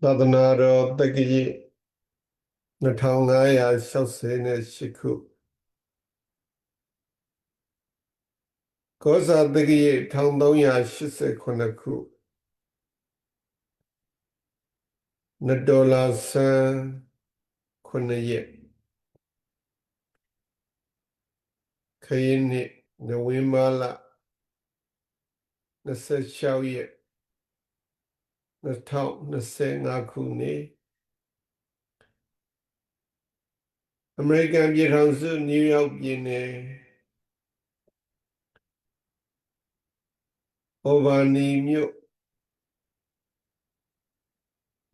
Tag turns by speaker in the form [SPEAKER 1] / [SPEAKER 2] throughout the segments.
[SPEAKER 1] သာသနာတော်တက္ကရာ2568ခုကောဇာတက္ကရာ1389ခုနတော်လာဆန်း9ရက်ခရစ်နှစ်နိုဝင်ဘာလ26ရက်2025ခုနှစ်အမေရိကန်ပြည်ထောင်စုနယူးယောက်ပြည်နယ်အိုဗာနီမြို့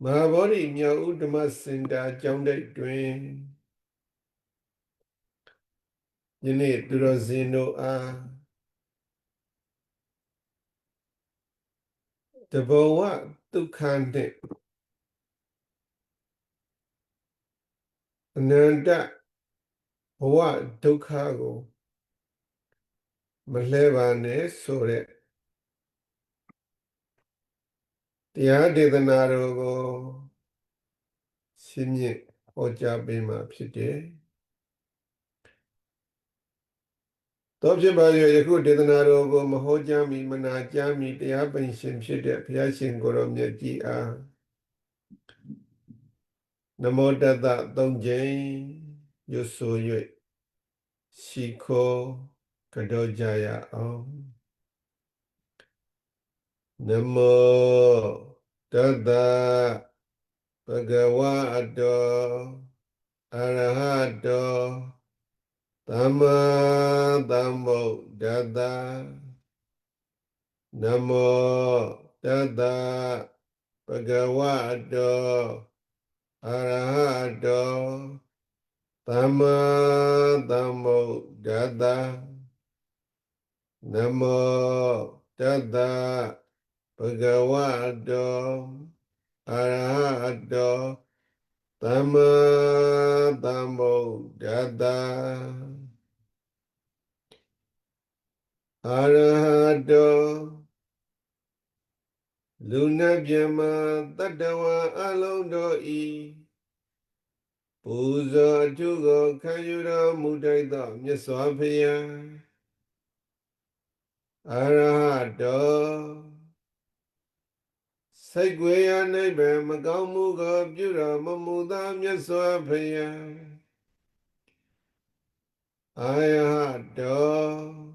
[SPEAKER 1] မဟာဗောဓိမြောက်ဦးဓမ္မစင်တာကျောင်းတိုက်တွင်ယနေ့သူတော်စင်တို့အားတဘောဝဒုက္ခနှင့်အနန္တဘဝဒုက္ခကိုမလှဲပါနဲ့ဆိုတဲ့တရားဒေသနာတော်ကိုရှင်းမြင့်ဟောကြားပေးမှာဖြစ်တယ်။သောဖြစ်ပါ၍ယခုဒေသနာတော်ကိုမဟောကြားမီမနာကြားမီတရားပိုင်ရှင်ဖြစ်တဲ့ဘုရားရှင်ကိုယ်တော်မြတ်ကြီးအားနမောတတ္တသုံးကြိမ်ရွတ်ဆို၍ရှိခိုးကြောကြရအောင်နမောတတ္တဘဂဝတောအရဟတောသမ္မာသမ္ဗုဒ္ဓတ္တနမောတတ္တဘဂဝတောအရဟတောသမ္မာသမ္ဗုဒ္ဓတ္တနမောတတ္တဘဂဝတောအရဟတောသမ္မာသမ္ဗုဒ္ဓတ္တအရဟတောလူနာမြမတတ္တဝါအလုံးတို့ဤပူဇော်အထုကိုခံယူတော်မူတတ်သောမြတ်စွာဘုရားအရဟတောစိတ်ွယ်ရာနိဗ္ဗာန်မကောင်းမှုကိုပြုတော်မမူသောမြတ်စွာဘုရားအာယဟတော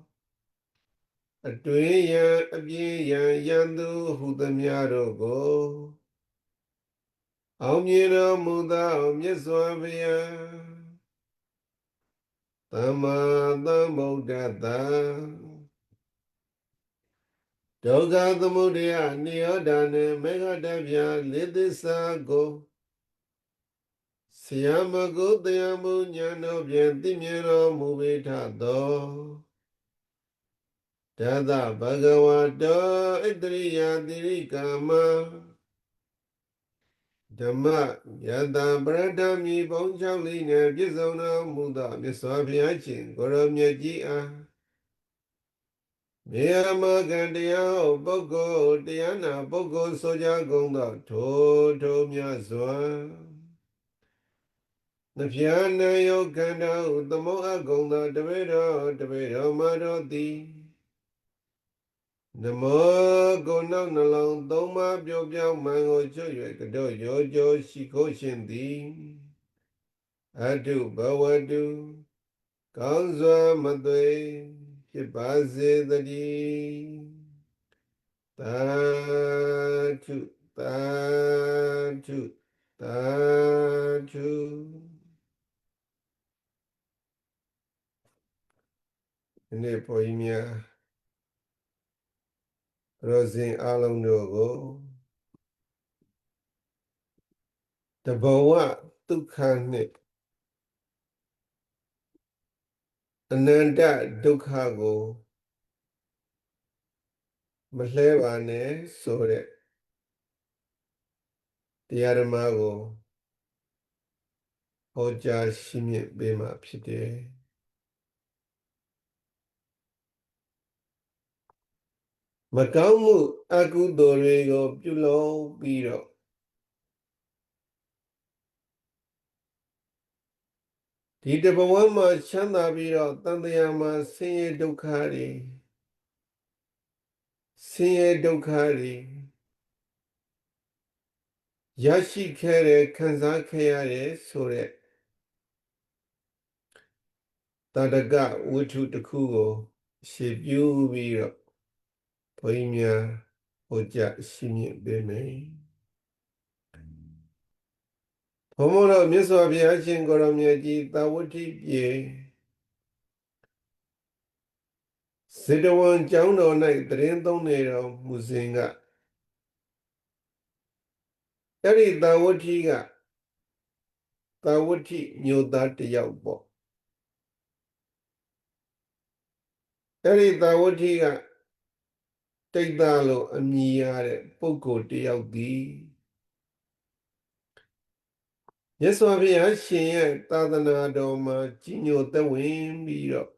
[SPEAKER 1] အတွင်းယံအပြင်းယံယံသူဟုသမျှတို့ကိုအောင်မြင်တော်မူသောမြတ်စွာဘုရားသမ္မာသမ္ဗုဒ္ဓတ္တဒုက္ခသမုဒယနိရောဓနှင့်မေဃတဗျာလေးသစ္စာကိုဆရာမကုတရားမှုဉာဏ်တို့ဖြင့်သိမြင်တော်မူပေထသောတသဗ္ဗဂဝတောဣတရိယတိရိကာမဓမ္မယတပရဒမီပုံ၆လေးနှင့်ပြည့်စုံတော်မူသောမြတ်စွာဘုရားရှင်ကိုရောမြတ်ကြီးအားမေယမကံတရားဟောပုဂ္ဂိုလ်တရားနာပုဂ္ဂိုလ်ဆိုကြကုန်သောထိုမြတ်စွာနှဖျားနာယုတ်ခန္ဓာဟုသမုတ်အပ်ကုန်သောတပည့်တော်မတော်သည်နမောကိုနောက်နှလုံးသုံးပါးပြောင်းပြောင်းမှန်ကိုချွတ်၍ကတော့ရောကြောရှိခိုးရှင်သည်အတုဘဝတုကောင်းစွာမသွေဖြစ်ပါစေတည်းသာဓုသာဓုသာဓုဒီနေ့ဘုန်းကြီးများရောဇင်အလုံးတို့ကိုတဘောဝဒုက္ခနှင့်အနန္တဒုက္ခကိုမလှဲပါနဲ့ဆိုတဲ့တရားဓမ္မကိုဟောကြားရှင်းမြင့်ပေးမှာဖြစ်တယ်မကောင်းမှုအကုသိုလ်တွေကိုပြုလုပ်ပြီးတော့ ဒီတဘဝမှာချမ်းသာပြီးတော့တန်တရားမှာဆင်းရဲဒုက္ခတွေရရှိခဲ့တဲ့ခံစားခဲ့ရတယ်ဆိုတဲ့တတကဝတ္ထုတစ်ခုကိုရှေ့ပြူပြီးတော့ဘုန်းကြီးများဟောကြားရှင်းပြပေးမယ်ဘုံမို့တော့မြတ်စွာဘုရားရှင်ကိုရောမြတ်ကြီးသာဝတိပြေစေတဝန်ကျောင်းတော်၌တရင်သုံးနေတော်မူစဉ်ကအဲ့ဒီသာဝတိကသာဝတိမြို့သားတစ်ယောက်ပေါ့အဲ့ဒီသာဝတိကတိတ်သားလို့အမည်ရတဲ့ပုဂ္ဂိုလ်တစ်ယောက်သည်မြတ်စွာဘုရားရှင်ရဲ့သာသနာတော်မှာကြီးညိုသက်ဝင်ပြီးတော့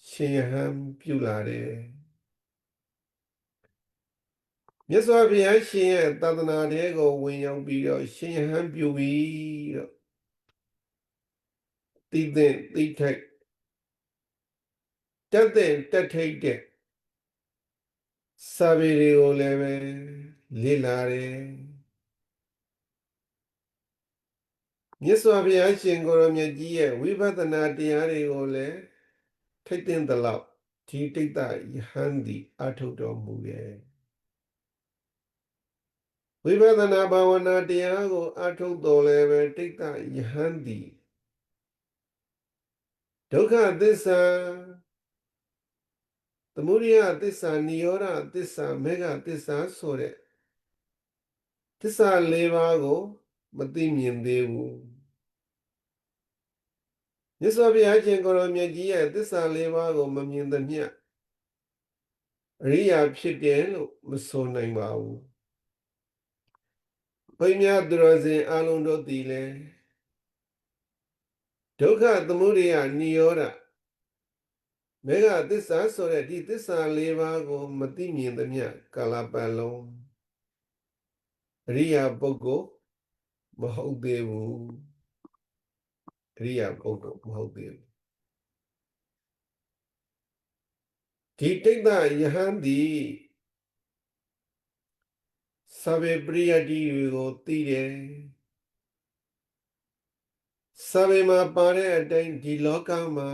[SPEAKER 1] ရှင်ဟန်ပြုလာတယ်မြတ်စွာဘုရားရှင်ရဲ့သာသနာတော်ကိုဝင်ရောက်ပြီးတော့ရှင်ဟန်ပြုပြီးတော့သိတဲ့သိထိုက်တက်တဲ့တက်ထိတ်တဲ့စာပေတွေကိုလည်းပဲလေ့လာတယ်မြတ်စွာဘုရားရှင်ကိုရောမြတ်ကြီးရဲ့ဝိပဿနာတရားတွေကိုလည်းထိတ်တဲ့လောက်ဒီတိတ်တယဟန်ဒီအထုတ်တော်မူရဲ့ဝိပဿနာဘာဝနာတရားကိုအထုတ်တော်လည်းပဲတိတ်တယဟန်ဒီဒုက္ခသစ္စာသမုဒယသစ္စာနိရောဓသစ္စာမေဃသစ္စာဆိုတဲ့သစ္စာ၄ပါးကိုမသိမြင်သေးဘူးမြတ်စွာဘုရားရှင်ကိုရောမြတ်ကြီးရဲ့သစ္စာ၄ပါးကိုမမြင်သမျှအရိယာဖြစ်တယ်လို့မဆိုနိုင်ပါဘူးဘုရားများသူတော်စင်အလုံးတို့သည်လည်းဒုက္ခသမုဒယနိရောဓမေဃသစ္စာဆိုတဲ့ဒီသစ္စာ၄ပါးကိုမသိမြင်သမျှကာလပတ်လုံးအရိယာပုဂ္ဂိုလ်မဟုတ်သေးဘူးအရိယာပုဂ္ဂိုလ်မဟုတ်သေးဘူးဒီတိတ်တယဟန်သည်သဗ္ဗေပရိယတ္တိကိုသိတယ်သဗ္ဗေမှာပါတဲ့အတိုင်းဒီလောကမှာ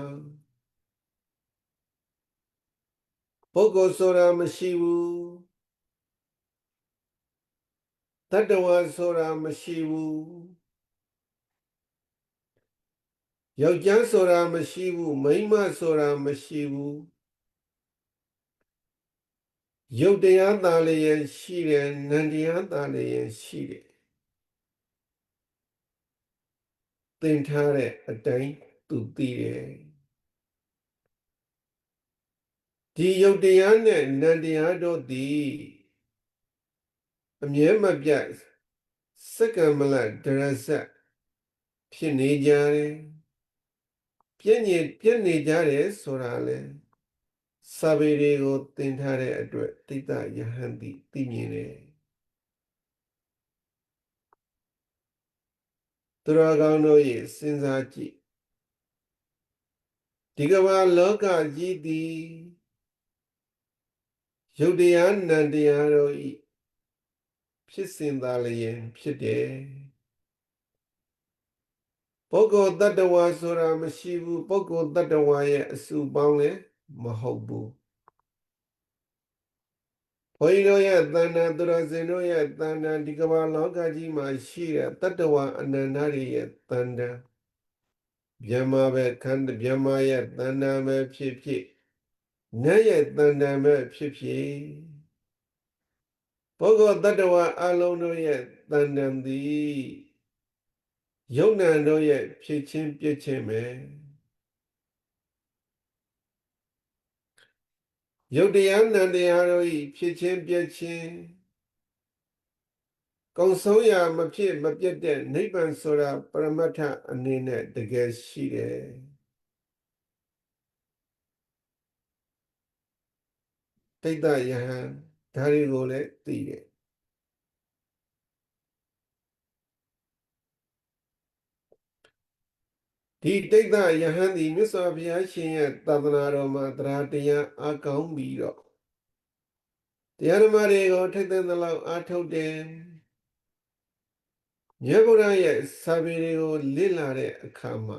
[SPEAKER 1] ပုဂ္ဂိုလ်ဆိုတာမရှိဘူးတတ္တဝါဆိုတာမရှိဘူးယောက်ျားဆိုတာမရှိဘူးမိန်းမဆိုတာမရှိဘူးရုပ်တရားသာလျက်ရှိတယ်နံတရားသာလျက်ရှိတယ်သင်ထားတဲ့အတိုင်းသူသိတယ်ဒီရုပ်တရားနဲ့နံတရားတို့သည်အမြဲမပြတ်စက္ကမလဒရဇတ်ဖြစ်နေကြတယ်ပြည့်နေကြတယ်ဆိုတာလေစာပေတွေကိုသင်ထားတဲ့အတွက်တိတ္တယဟန်တိသိမြင်တယ်သူတော်ကောင်းတို့ရဲ့စဉ်းစားကြည့်ဒီကမ္ဘာလောကကြီးသည်ရုပ်တရားနံတရားတို့ဤဖြစ်စဉ်သာလျင်ဖြစ်တယ်ပုဂ္ဂိုလ်တ attva ဆိုတာမရှိဘူးပုဂ္ဂိုလ်တ attva ရဲ့အစုပေါင်းလည်းမဟုတ်ဘူးဘုန်းကြီးတို့ရဲ့တဏ္ဍာသူတော်စင်တို့ရဲ့တဏ္ဍာဒီကမ္ဘာလောကကြီးမှာရှိတဲ့တ attva အနန္တတွေရဲ့တဏ္ဍာမြမပဲခန္ဓာမြမရဲ့တဏ္ဍာပဲဖြစ်ဖြစ်နတ်ရဲ့တဏ္ဍာပဲဖြစ်ဖြစ်ပုဂ္ဂိုလ်တ attva အလုံးတို့ရဲ့တဏ္ဍာသည်ယုံ nant တို့ရဲ့ဖြစ်ချင်းပြည့်ချင်းပဲယုတ်တရားနံတရားတို့ဤဖြစ်ချင်းပြည့်ချင်းကုံဆုံးရာမဖြစ်မပြတ်တဲ့နိဗ္ဗာန်ဆိုတာပရမတ္ထအနေနဲ့တကယ်ရှိတယ်တိတ္တယဟန်ဒါတွေကိုလည်းသိတယ် ဒီတိတ်တယဟန်ဒီမြတ်စွာဘုရားရှင်ရဲ့သာသနာတော်မှာတရားတရားအားကောင်းပြီးတော့တရားဓမ္မတွေကိုထိတ်သိမ်းသလောက်အားထုတ်တယ်မြတ်ဗုဒ္ဓရဲ့စာပေတွေကိုလေ့လာတဲ့အခါမှာ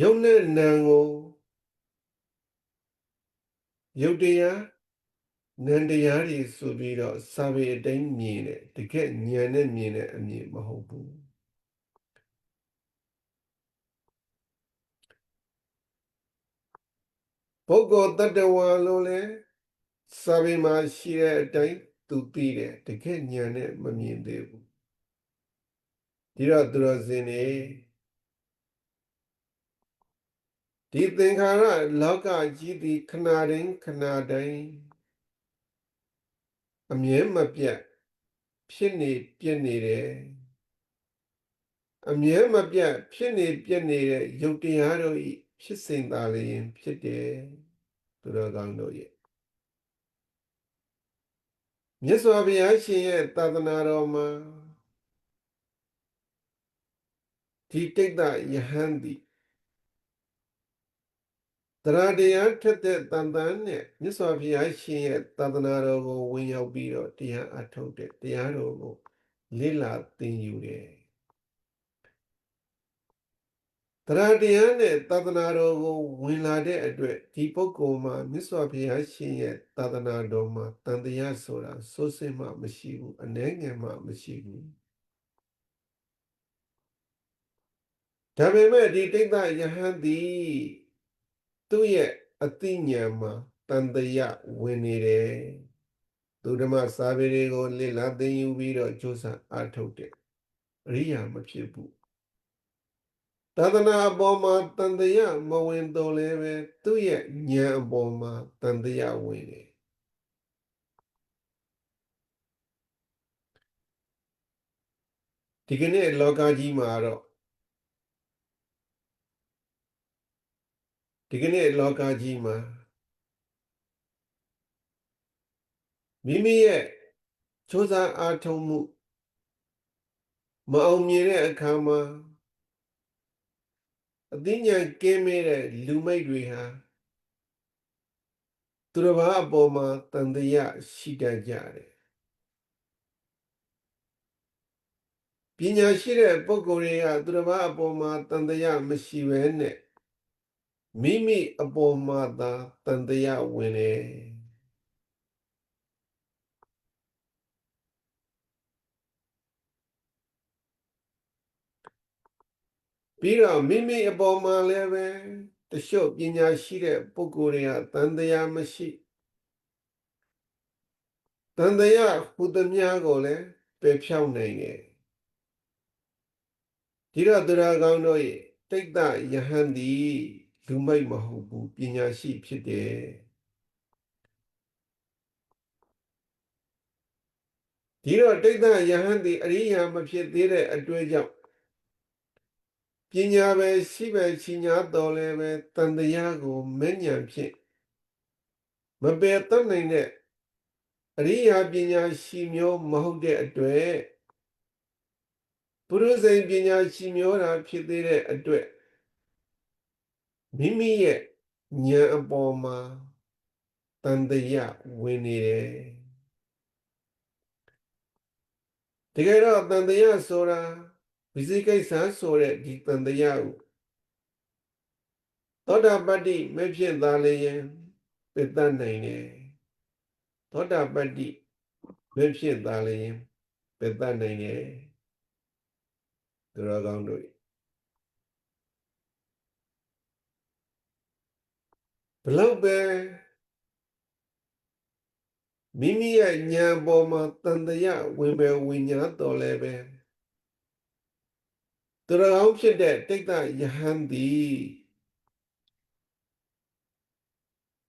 [SPEAKER 1] ယုံနဲ့နံကိုယုတ်တရားနံတရားတွေဆိုပြီးတော့စာပေအတိုင်းမြင်တယ်တကယ်ဉာဏ်နဲ့မြင်တဲ့အမြင်မဟုတ်ဘူးပုဂ္ဂိုလ်တ attva လို့လဲစာပေမှာရှိတဲ့အတိုင်းသူသိတယ်တကယ်ဉာဏ်နဲ့မမြင်သေးဘူးဒီတော့သူတော်စင်နေဒီသင်္ခါရလောကကြီးဒီခဏတိုင်းခဏတိုင်းအမြဲမပြတ်ဖြစ်နေပြည့်နေတယ်အမြဲမပြတ်ဖြစ်နေပြည့်နေတဲ့ယုတ်တရားတို့ဤဖြစ်စဉ်သာလျှင်ဖြစ်တယ်သူတော်ကောင်းတို့ရဲ့မြတ်စွာဘုရားရှင်ရဲ့သာသနာတော်မှာဒီတိတ်တယဟန်သည်တရားတရားထက်တဲ့တန်တန်နဲ့မြတ်စွာဘုရားရှင်ရဲ့သာသနာတော်ကိုဝင်ရောက်ပြီးတော့တရားအထုတ်တဲ့တရားတော်ကိုလေ့လာသင်ယူတယ်တရားတရားနဲ့သာသနာတော်ကိုဝင်လာတဲ့အတွက်ဒီပုဂ္ဂိုလ်မှာမြတ်စွာဘုရားရှင်ရဲ့သာသနာတော်မှာတန်တရားဆိုတာစိုးစင်မှမရှိဘူးအနည်းငယ်မှမရှိဘူးဒါပေမဲ့ဒီတိတ်တယဟန်သည်သူ့ရဲ့အသိဉာဏ်မှာတန်တရားဝင်နေတယ်သူဓမ္မစာပေတွေကိုလေ့လာသင်ယူပြီးတော့ကြိုးစားအားထုတ်တယ်အရိယာမဖြစ်ဘူးသာသနာအပေါ်မှာတန်တရားမဝင်တော့လည်းပဲသူ့ရဲ့ဉာဏ်အပေါ်မှာတန်တရားဝင်တယ်ဒီကနေ့လောကကြီးမှာတော့ဒီကနေ့လောကကြီးမှာမိမိရဲ့ကြိုးစားအားထုတ်မှုမအောင်မြင်တဲ့အခါမှာအသိဉာဏ်ကင်းမဲ့တဲ့လူမိတ်တွေဟာသူတစ်ပါးအပေါ်မှာတန်တရားရှိတတ်ကြတယ်ပညာရှိတဲ့ပုဂ္ဂိုလ်တွေကသူတစ်ပါးအပေါ်မှာတန်တရားမရှိဘဲနဲ့မိမိအပေါ်မှာသာတန်တရားဝင်တယ်ပြီးတော့မိမိအပေါ်မှာလည်းပဲတချို့ပညာရှိတဲ့ပုဂ္ဂိုလ်တွေကတန်တရားမရှိတန်တရားဟူသမျှကိုလည်းပယ်ဖြောက်နိုင်တယ်ဒီတော့သူတော်ကောင်းတို့ရဲ့တိတ်တယဟန်သည်လူမိုက်မဟုတ်ဘူးပညာရှိဖြစ်တယ်ဒီတော့တိတ်တယဟန်သည်အရိယာမဖြစ်သေးတဲ့အတွေ့အကြောင်းပညာပဲရှိပဲရှိညာတော်လည်းပဲတန်တရားကိုမဲ့ညာဖြင့်မပယ်တတ်နိုင်တဲ့အရိယာပညာရှိမျိုးမဟုတ်တဲ့အတွက်ပုရုဇဉ်ပညာရှိမျိုးတာဖြစ်သေးတဲ့အတွက်မိမိရဲ့ဉာဏ်အပေါ်မှာတန်တရားဝင်နေတယ်တကယ်တော့တန်တရားဆိုတာဝိသိကိစ္စဆိုတဲ့ဒီတန်တရားကိုသောတာပတ္တိမဖြစ်သာလျင်ပယ်တတ်နိုင်တယ်သောတာပတ္တိမဖြစ်သာလျင်ပယ်တတ်နိုင်တယ်သူတော်ကောင်းတို့ဘလောက်ပဲမိမိရဲ့ဉာဏ်ပေါ်မှာတန်တရားဝင်ပဲဝိညာဉ်တော်လည်းပဲသူတော်ကောင်းဖြစ်တဲ့တိတ်တယဟန်သည်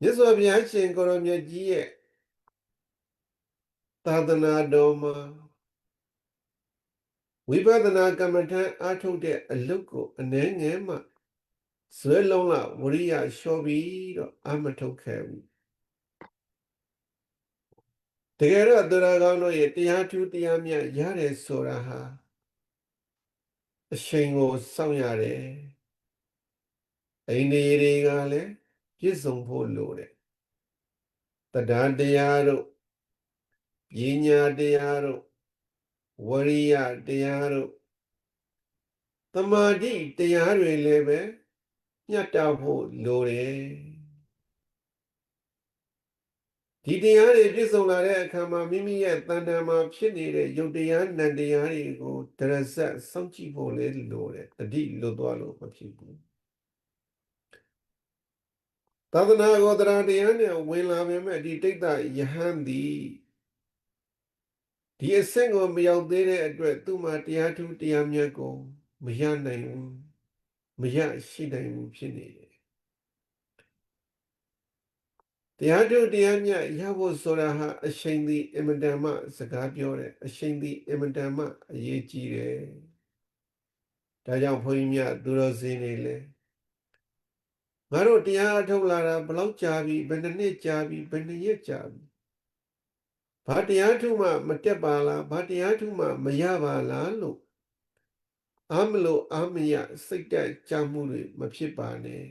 [SPEAKER 1] မြတ်စွာဘုရားရှင်ကိုရောမြတ်ကြီးရဲ့သာသနာတော်မှာဝိပဿနာကမ္မထအားထုတ်တဲ့အလုပ်ကိုအနည်းငယ်မှဇွဲလုံးလဝရိယလျှော့ပြီးတော့အမထုတ်ခဲ့ဘူးတကယ်တော့သူတော်ကောင်းတို့ရဲ့တရားထူးတရားမြတ်ရတယ်ဆိုတာဟာ အချိန်ကိုစောင့်ရတယ်အိန္ဒိယတွေကလည်းပြည့်စုံဖို့လိုတယ်တရားတရားတို့ပညာတရားတို့ဝရိယတရားတို့သမာဓိတရားတွေလည်းပဲညှတ်တာဖို့လိုတယ်ဒီတရားတွေပြည့်စုံလာတဲ့အခါမှာမိမိရဲ့တဏ္ဍာမှာဖြစ်နေတဲ့ယုတ်တရားနံတရားတွေကိုတရဇက်စောင့်ကြည့်ဖို့လည်းလိုတယ်တတိလွတ်သွားလို့မဖြစ်ဘူးသာသနာကိုတရားတရားနဲ့ဝင်လာပေမဲ့ဒီတိတ်တယဟန်သည်ဒီအဆင့်ကိုမရောက်သေးတဲ့အတွက်သူ့မှာတရားထူးတရားမြတ်ကိုမရနိုင်ဘူးမရရှိနိုင်ဘူးဖြစ်နေတယ်တရားထူးတရားမြတ်ရဖို့ဆိုတာဟာအချိန်သည်အင်မတန်မှစကားပြောတယ်အချိန်သည်အင်မတန်မှအရေးကြီးတယ်ဒါကြောင့်ဘုန်းကြီးများသူတော်စင်တွေလည်းငါတို့တရားအထုတ်လာတာဘယ်လောက်ကြာပြီဘယ်နှစ်နှစ်ကြာပြီဘယ်နှစ်ရက်ကြာပြီဘာတရားထုမှမတက်ပါလားဘာတရားထုမှမရပါလားလို့အားမလို့အားမရစိတ်တက်ကြမှုတွေမဖြစ်ပါနဲ့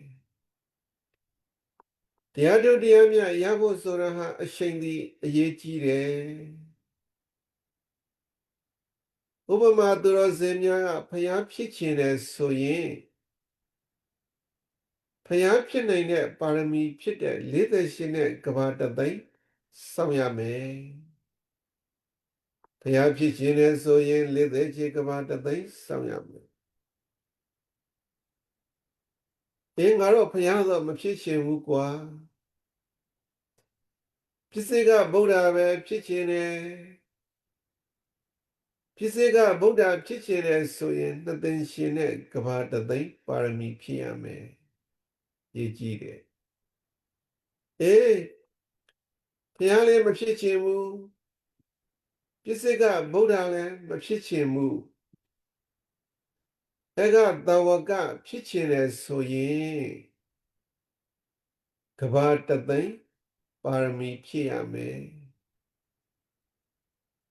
[SPEAKER 1] တရားထုတရားမြတ်ရဖို့ဆိုတာဟာအချိန်ဒီအရေးကြီးတယ်ဥပမာသူတော်စင်များကဖျားဖြစ်ခြင်းတယ်ဆိုရင်ဖျားဖြစ်နိုင်တဲ့ပါရမီဖြစ်တဲ့48နဲ့ကဘာတသိန်းစောင့်ရမယ်ဖျားဖြစ်ခြင်းတယ်ဆိုရင်48ကဘာတသိန်းစောင့်ရမယ်ငါတော့ဖျားတော့မဖြစ်ချင်ဘူးကွာဖြစ်စေကဗုဒ္ဓပဲဖြစ်ချင်တယ်ဖြစ်စေကဗုဒ္ဓဖြစ်ချင်တယ်ဆိုရင်နှစ်သိန်းရှင်နဲ့ကဘာတသိန်းပါရမီဖြစ်ရမယ်ရည်ကြည်တယ်ဖျားလည်းမဖြစ်ချင်ဘူးဖြစ်စေကဗုဒ္ဓလည်းမဖြစ်ချင်ဘူးကတဝကဖြစ်ချင်တယ်ဆိုရင်ကဘာတသိန်းပါရမီဖြစ်ရမယ်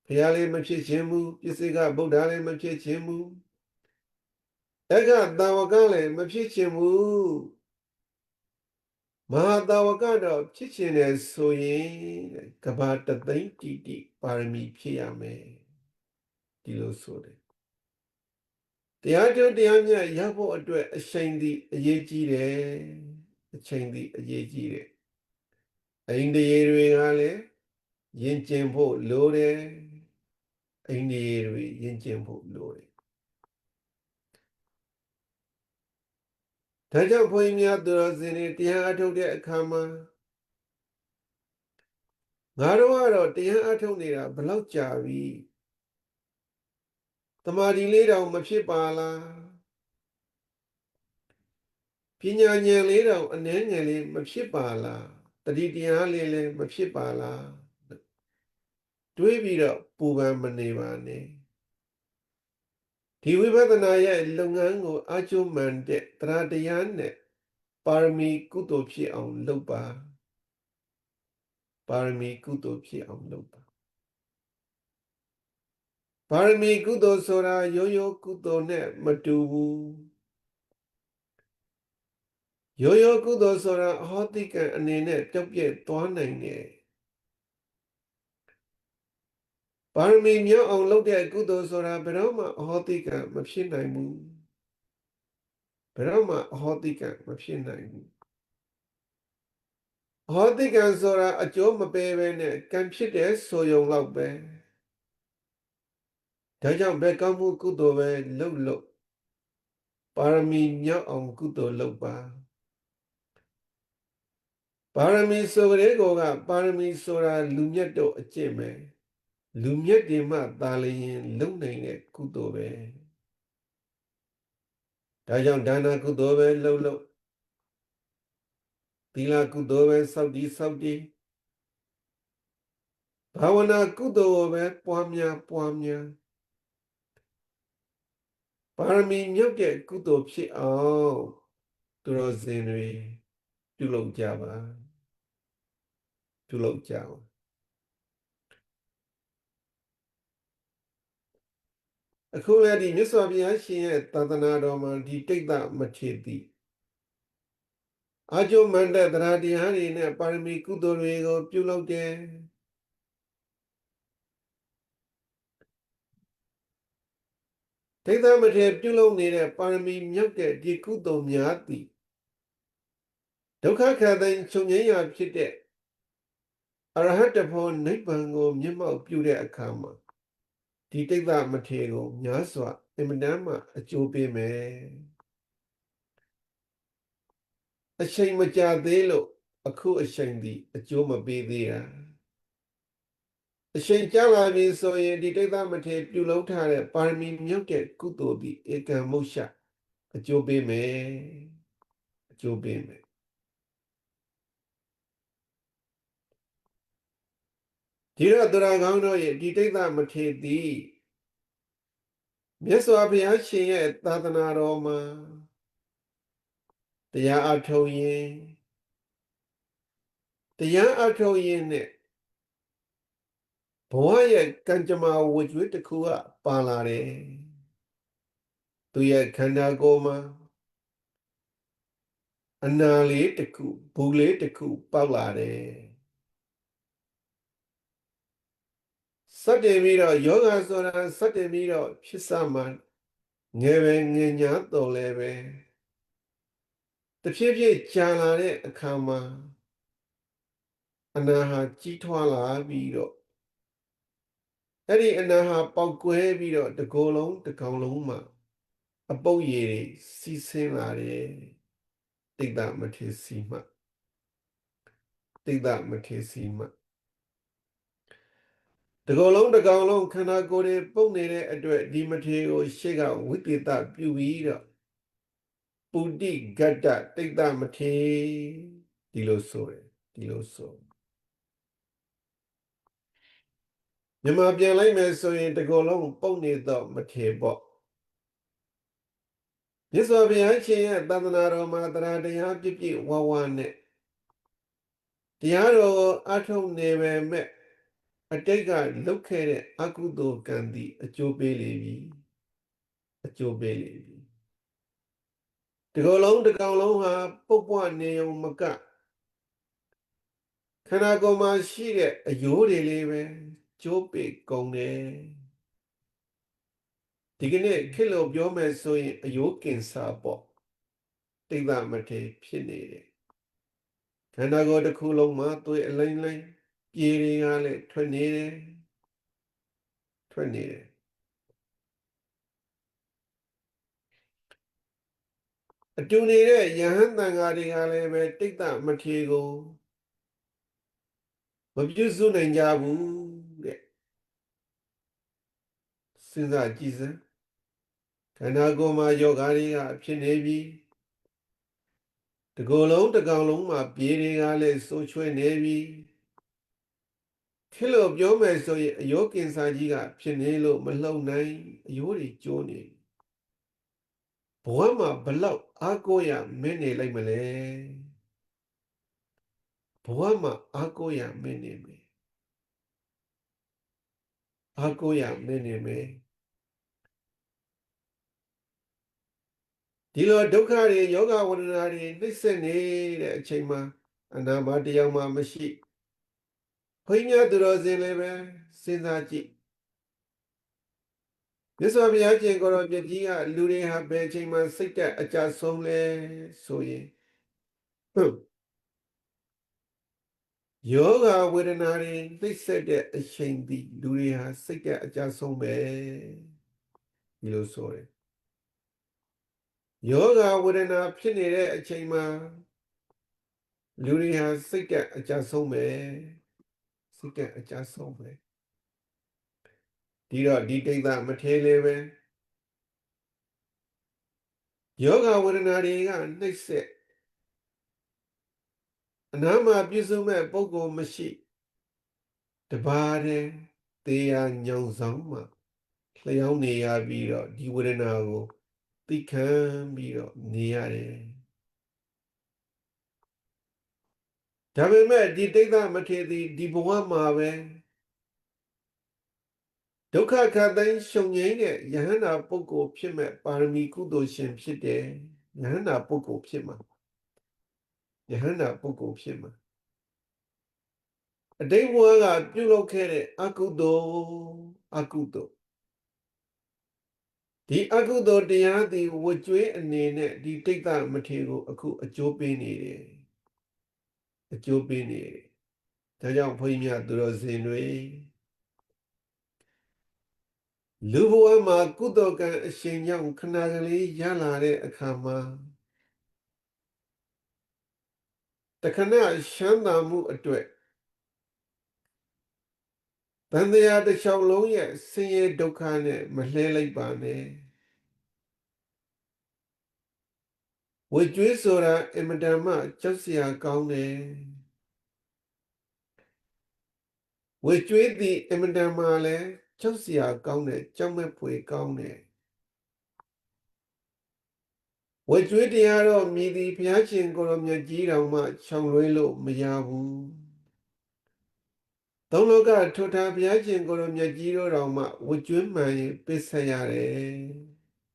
[SPEAKER 1] ဘုရားလည်းမဖြစ်ခြင်းဘူးပစ္စေကဗုဒ္ဓလည်းမဖြစ်ခြင်းဘူးတာဝကလည်းမဖြစ်ခြင်းဘူးမဟာတာဝကတော့ဖြစ်ခြင်းတယ်ဆိုရင်ကဘာတသိန်းတိတိပါရမီဖြစ်ရမယ်ဒီလိုဆိုတယ်တရားကျိုးတရားမြတ်ရဖို့အတွက်အချိန်ဒီအရေးကြီးတယ်အချိန်ဒီအရေးကြီးတယ်အိန္ဒိယတွေကလည်းယဉ်ကျင့်ဖို့လိုတယ်အိန္ဒိယတွေယဉ်ကျင့်ဖို့လိုတယ်ဒါကြောင့်ဘုန်းကြီးများသူတော်စင်တွေတရားအထုတ်တဲ့အခါမှာငါတို့ကတော့တရားအထုတ်နေတာဘယ်လောက်ကြာပြီတမာတိလေးတောင်မဖြစ်ပါလားပညာဉာဏ်လေးတောင်အနည်းငယ်လေးမဖြစ်ပါလားတတိတရားလေးလည်းမဖြစ်ပါလားတွေးပြီးတော့ပူပန်မနေပါနဲ့ဒီဝိပဿနာရဲ့လုပ်ငန်းကိုအကျိုးမှန်တဲ့တရားတရားနဲ့ပါရမီကုသိုလ်ဖြစ်အောင်လုပ်ပါပါရမီကုသိုလ်ဖြစ်အောင်လုပ်ပါပါရမီကုသိုလ်ဆိုတာရိုးရိုးကုသိုလ်နဲ့မတူဘူးရိုးရိုးကုသိုလ်ဆိုတာအဟောတိကံအနေနဲ့ပျောက်ပြက်သွားနိုင်တယ်ပါရမီမြောက်အောင်လုပ်တဲ့ကုသိုလ်ဆိုတာဘယ်တော့မှအဟောတိကံမဖြစ်နိုင်ဘူးဘယ်တော့မှအဟောတိကံမဖြစ်နိုင်ဘူးအဟောတိကံဆိုတာအကျိုးမပေးဘဲနဲ့ကံဖြစ်တဲ့ဆိုယုံလောက်ပဲဒါကြောင့်ဘယ်ကောင်းမှုကုသိုလ်ပဲလုပ်ပါရမီမြောက်အောင်ကုသိုလ်လုပ်ပါပါရမီဆိုကြတဲ့ကောကပါရမီဆိုတာလူမြတ်တို့အကျင့်ပဲလူမြတ်တွေမှသာလျင်လုံနိုင်တဲ့ကုသိုလ်ပဲဒါကြောင့်ဒါနကုသိုလ်ပဲလုပ်သီလကုသိုလ်ပဲစောင့်တည်ဘာဝနာကုသိုလ်ပဲပွားများပါရမီမြုပ်တဲ့ကုသိုလ်ဖြစ်အောင်သူတော်စင်တွေပြုလုပ်ကြပါပြုလုပ်ကြအောင် အခုလည်းဒီမြတ်စွာဘုရားရှင်ရဲ့သာသနာတော်မှာဒီတိတ်တမထေတိအာကျုံမန္တတရားတရားတွေနဲ့ပါရမီကုသိုလ်တွေကိုပြုလုပ်တယ်တိတ်တမထေပြုလုပ်နေတဲ့ပါရမီမြောက်တဲ့ဒီကုသိုလ်များသည်ဒုက္ခခန္ဓာချုပ်ငြိမ်းရာဖြစ်တဲ့အရဟတဖောနိဗ္ဗာန်ကိုမျက်မှောက်ပြုတဲ့အခါမှာဒီတိတ်သမထေကိုများစွာအင်မတန်မှအကျိုးပေးမယ်အချိန်မကြာသေးလို့အခုအချိန်ဒီအကျိုးမပေးသေးတာအချိန်ကြာလာပြီဆိုရင်ဒီတိတ်သမထေပြုလုပ်ထားတဲ့ပါရမီမြောက်တဲ့ကုသိုလ်ဒီဧကံမုတ်ရှအကျိုးပေးမယ်အကျိုးပေးမယ်ဒီတော့သူတော်ကောင်းတို့ရဲ့ဒီတိတ်သမထေသည်မြတ်စွာဘုရားရှင်ရဲ့သာသနာတော်မှာတရားအထုတ်ရင်တရားအထုတ်ရင်နဲ့ဘဝရဲ့ကံကြမ္မာဝကြွေးတစ်ခုကပါလာတယ်သူရဲ့ခန္ဓာကိုယ်မှာအနာလေးတစ်ခုဘူးလေးတစ်ခုပေါက်လာတယ်စက်တင်ပြီးတော့ယောဂဆိုတာစက်တင်ပြီးတော့ဖြစ်စမှငယ်ပဲငယ်ညာတော်လဲပဲတဖြည်းဖြည်းကြာလာတဲ့အခါမှာအနာဟာကြီးထွားလာပြီးတော့အဲ့ဒီအနာဟာပေါက်ကွဲပြီးတော့တစ်ကိုယ်လုံးတစ်ကောင်လုံးမှာအပုပ်ရည်တွေစီးဆင်းလာတယ်တိတ်တမထေစီမှတိတ်တမထေစီမှတစ်ကိုယ်လုံးတစ်ကောင်လုံးခန္ဓာကိုယ်တွေပုပ်နေတဲ့အတွက်ဒီမထေကိုရှေ့ကဝိသေသပြုပြီးတော့ပုတိဂတ္တတိတ်တမထေဒီလိုဆိုတယ်ဒီလိုဆိုမြန်မာပြန်လိုက်မယ်ဆိုရင်တစ်ကိုယ်လုံးပုပ်နေတော့မထေပေါ့မြတ်စွာဘုရားရှင်ရဲ့သာသနာတော်မှာတရားတရားပြည့်ပြည့်ဝဝနဲ့တရားတော်ကိုအထုတ်နေပေမဲ့အတိတ်ကလုတ်ခဲ့တဲ့အကုသိုလ်ကံသည်အကျိုးပေးလေပြီအကျိုးပေးလေပြီဒီလိုလုံးတစ်ကောင်လုံးဟာပုပ်ပွားနေုံမကခန္ဓာကိုယ်မှာရှိတဲ့အယိုးတွေလေးပဲကျိုးပေကုန်တယ်ဒီကနေ့ခေတ်လို့ပြောမယ်ဆိုရင်အယိုးကင်ဆာပေါ့တိတ်သမထေဖြစ်နေတယ်ခန္ဓာကိုယ်တစ်ခုလုံးမှာသွေးအလိမ့်လိမ့်ပြေတွေကလည်းထွက်နေတယ်ထွက်နေတယ်အတူနေတဲ့ယဟန်တန်ဃာတွေကလည်းပဲတိတ်သမထေကိုမပြုစုနိုင်ကြဘူးတဲ့စဉ်းစားကြည့်စမ်းခန္ဓာကိုယ်မှာယောဂါတွေကဖြစ်နေပြီတစ်ကိုယ်လုံးတစ်ကောင်လုံးမှာပြေတွေကလည်းဆိုးချွေးနေပြီခေလို့ပြောမယ်ဆိုရင်အယောကင်ဆာကြီးကဖြစ်နေလို့မလှုပ်နိုင်အယိုးတွေကျိုးနေဘဝမှာဘလောက်အားကိုးရမင်းနေလိုက်မလဲဘဝမှာအားကိုးရမင်းနေမယ်အားကိုးရမင်းနေမယ်ဒီလိုဒုက္ခတွေယောဂဝန္ဒနာတွေနှိမ့်ဆက်နေတဲ့အချိန်မှာအနာမတရားမှမရှိဘုန်းကြီးသူတော်စင်လည်းပဲစဉ်းစားကြည့်မြတ်စွာဘုရားရှင်ကိုယ်တော်မြတ်ကြီးကလူတွေဟာဘယ်အချိန်မှစိတ်တက်အကြဆုံးလဲဆိုရင်ယောဂဝေဒနာတွေနှိမ့်ဆက်တဲ့အချိန်ဒီလူတွေဟာစိတ်တက်အကြဆုံးပဲဒီလိုဆိုတယ်ယောဂဝေဒနာဖြစ်နေတဲ့အချိန်မှာလူတွေဟာစိတ်တက်အကြဆုံးပဲစိတ်တက်အကြဆုံးပဲဒီတော့ဒီတိတ်သမထေလေးပဲယောဂဝေဒနာတွေကနှိမ့်ဆက်အနာမှာပြည့်စုံမဲ့ပုဂ္ဂိုလ်မရှိတပါးတည်းတရားညောင်ဆောင်မှလျောင်းနေရပြီးတော့ဒီဝေဒနာကိုသိခံပြီးတော့နေရတယ်ဒါပေမဲ့ဒီတိတ်သမထေသည်ဒီဘဝမှာပဲ ဒုက္ခခတ်သိမ်းရှုံငိမ့်တဲ့ယဟန္တာပုဂ္ဂိုလ်ဖြစ်မဲ့ပါရမီကုသိုလ်ရှင်ဖြစ်တယ်ယဟန္တာပုဂ္ဂိုလ်ဖြစ်မှာယဟန္တာပုဂ္ဂိုလ်ဖြစ်မှာအတိတ်ဘဝကပြုလုပ်ခဲ့တဲ့အကုသိုလ်ဒီအကုသိုလ်တရားသည်ဝတ်ကြွေးအနေနဲ့ဒီတိတ်တမထေကိုအခုအကျိုးပေးနေတယ်အကျိုးပေးနေတယ်ဒါကြောင့်ဘုန်းကြီးများသူတော်စင်တွေလူဘဝမှာကုသိုလ်ကံအရှင်ကြောင့်ခဏကလေးရလာတဲ့အခါမှာတခဏရှမ်းသာမှုအတွက်တန်တရားတစ်ချောင်းလုံးရဲ့ဆင်းရဲဒုက္ခနဲ့မလှဲလိုက်ပါနဲ့ဝေကျွေးဆိုတာအင်မတန်မှကြောက်စရာကောင်းတယ်ဝေကျွေးသည်အင်မတန်မှလည်းကြောက်စရာကောင်းတယ်ကြောက်မဲ့ဖွယ်ကောင်းတယ်ဝေကျွေးတရားတော့မြည်သည်ဘုရားရှင်ကိုရောမြတ်ကြီးတော်မှခြောင်လွှဲလို့မရဘူးသုံးလောကထိုထာဘုရားရှင်ကိုရောမြတ်ကြီးတော်မှဝေကျွေးမှန်ရင်ပစ္စရတယ်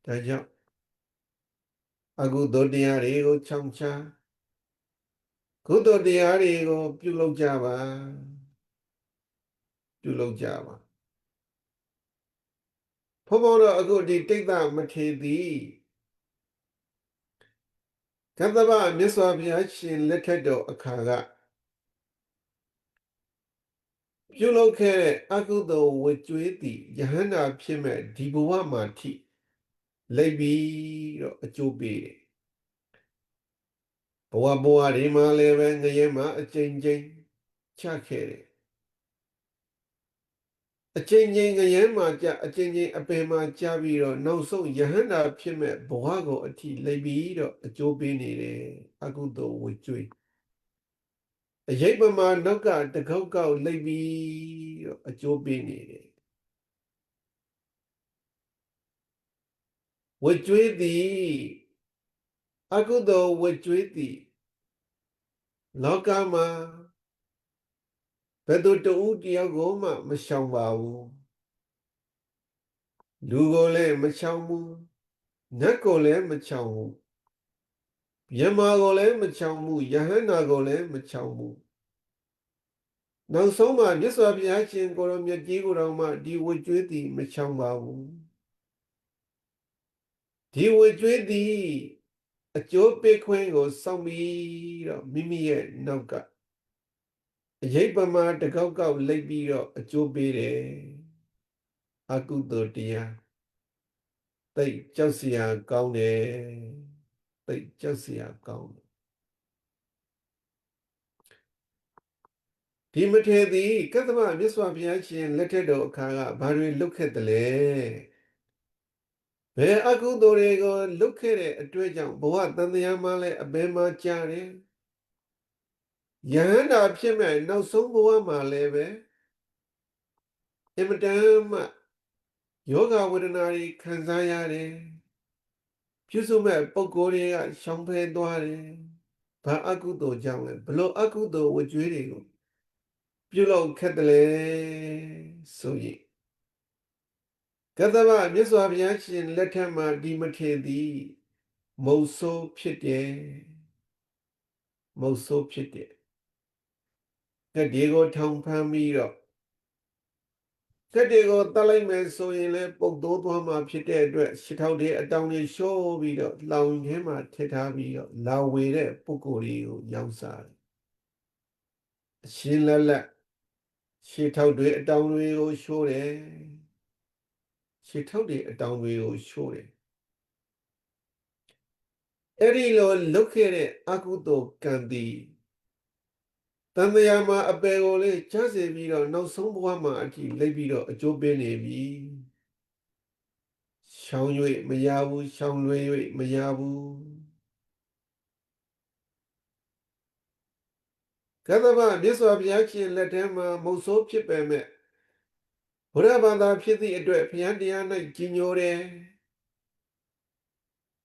[SPEAKER 1] ဒါကြောင့်အကုသိုလ်တရားတွေကိုချောင်ချကုသိုလ်တရားတွေကိုပြုလုပ်ကြပါပြုလုပ်ကြပါဘုန်းဘုန်းတော်အခုဒီတိတ်တမထေသည်ကတ္တဗမြတ်စွာဘုရားရှင်လက်ထက်တော်အခါကပြုလုပ်ခဲ့တဲ့အကုသိုလ်ဝတ်ကြွေးသည်ယဟန္တာဖြစ်မဲ့ဒီဘဝမှာထိလိုက်ပြီးတော့အကျိုးပေးတယ်ဘဝတွေမှာလည်းပဲငရဲမှာအကျဉ်းချင်းချခဲ့တယ်အကျဉ်းချင်းငရဲမှာကြအကျဉ်းချင်းအပင်မှာကြပြီးတော့နောက်ဆုံးယဟန္တာဖြစ်မဲ့ဘဝကိုအထိလိုက်ပြီးတော့အကျိုးပေးနေတယ်အကုသိုလ်ဝတ်ကြွေးအရေးပမာနောက်ကတကောက်ကောက်လိုက်ပြီးတော့အကျိုးပေးနေတယ်ဝတ်ကြွေးသည်အကုသိုလ်ဝတ်ကြွေးသည်လောကမှာဘယ်သူတဦးတယောက်ကိုမှမရှောင်ပါဘူးလူကိုလည်းမရှောင်ဘူးနတ်ကိုလည်းမရှောင်ဘူးယမကိုလည်းမရှောင်ဘူးယဟန္တာကိုလည်းမရှောင်ဘူးနောက်ဆုံးမှာမြတ်စွာဘုရားရှင်ကိုရောမြတ်ကြီးကိုယ်တော်မှဒီဝတ်ကြွေးသည်မရှောင်ပါဘူးဒီဝတ်ကြွေးသည်အကျိုးပေးခွင့်ကိုစောင့်ပြီးတော့မိမိရဲ့နောက်ကအရေးပမာတကောက်ကောက်လိုက်ပြီးတော့အကျိုးပေးတယ်အကုသိုလ်တရားသိကြောက်စရာကောင်းတယ်သိကြောက်စရာကောင်းတယ်ဒီမထေရသည်ကတ္တဗမြတ်စွာဘုရားရှင်လက်ထက်တော်အခါကဘာတွေလုပ်ခဲ့တယ်လဲဘယ်အကုသိုလ်တွေကိုလုပ်ခဲ့တဲ့အတွက်ကြောင့်ဘဝတန်တရားမှလည်းအဘယ်မှာကြားတယ်ယဟန္တာဖြစ်မဲ့နောက်ဆုံးဘဝမှာလည်းပဲအင်မတန်မှယောဂဝေဒနာတွေခံစားရတယ်ပြုစုမဲ့ပုံကိုယ်တွေကရှောင်ဖယ်သွားတယ်ဘာအကုသိုလ်ကြောင့်လဲဘလို့အကုသိုလ်ဝကြွေးတွေကိုပြုလုပ်ခဲ့တယ်လဲဆိုရင်ကတ္တဗမြတ်စွာဘုရားရှင်လက်ထက်မှာဒီမထေရသည်မုတ်ဆိုးဖြစ်တယ်မုတ်ဆိုးဖြစ်တယ်ကတ္တေကိုထောင်ဖမ်းပြီးတော့ကတ္တေကိုတတ်လိုက်မယ်ဆိုရင်လည်းပုတ်သိုးသွားမှာဖြစ်တဲ့အတွက်ရှစ်ထောက်တွေအတောင်တွေလျှောပြီးတော့လောင်ထဲမှာထည့်ထားပြီးတော့လာဝေတဲ့ပုဂ္ဂိုလ်တွေကိုရောင်းစားတယ်အရှင်းလက်လက်ရှစ်ထောက်တွေအတောင်တွေကိုရှိုးတယ်ရှစ်ထောက်တွေအတောင်တွေကိုရှိုးတယ်အဲ့ဒီလိုလုပ်ခဲ့တဲ့အကုသိုလ်ကံသည်တန်တရားမှာအပယ်ကိုလေးချစေပြီးတော့နောက်ဆုံးဘဝမှာအထိလိုက်ပြီးတော့အကျိုးပေးနေပြီရှောင်၍မရဘူးရှောင်လွှဲ၍မရဘူးကတ္တဗမြတ်စွာဘုရားရှင်လက်ထဲမှာမုတ်ဆိုးဖြစ်ပေမဲ့ဘုရားဘာသာဖြစ်သည့်အတွက်ဘုရားတရား၌ကြီးညိုတယ်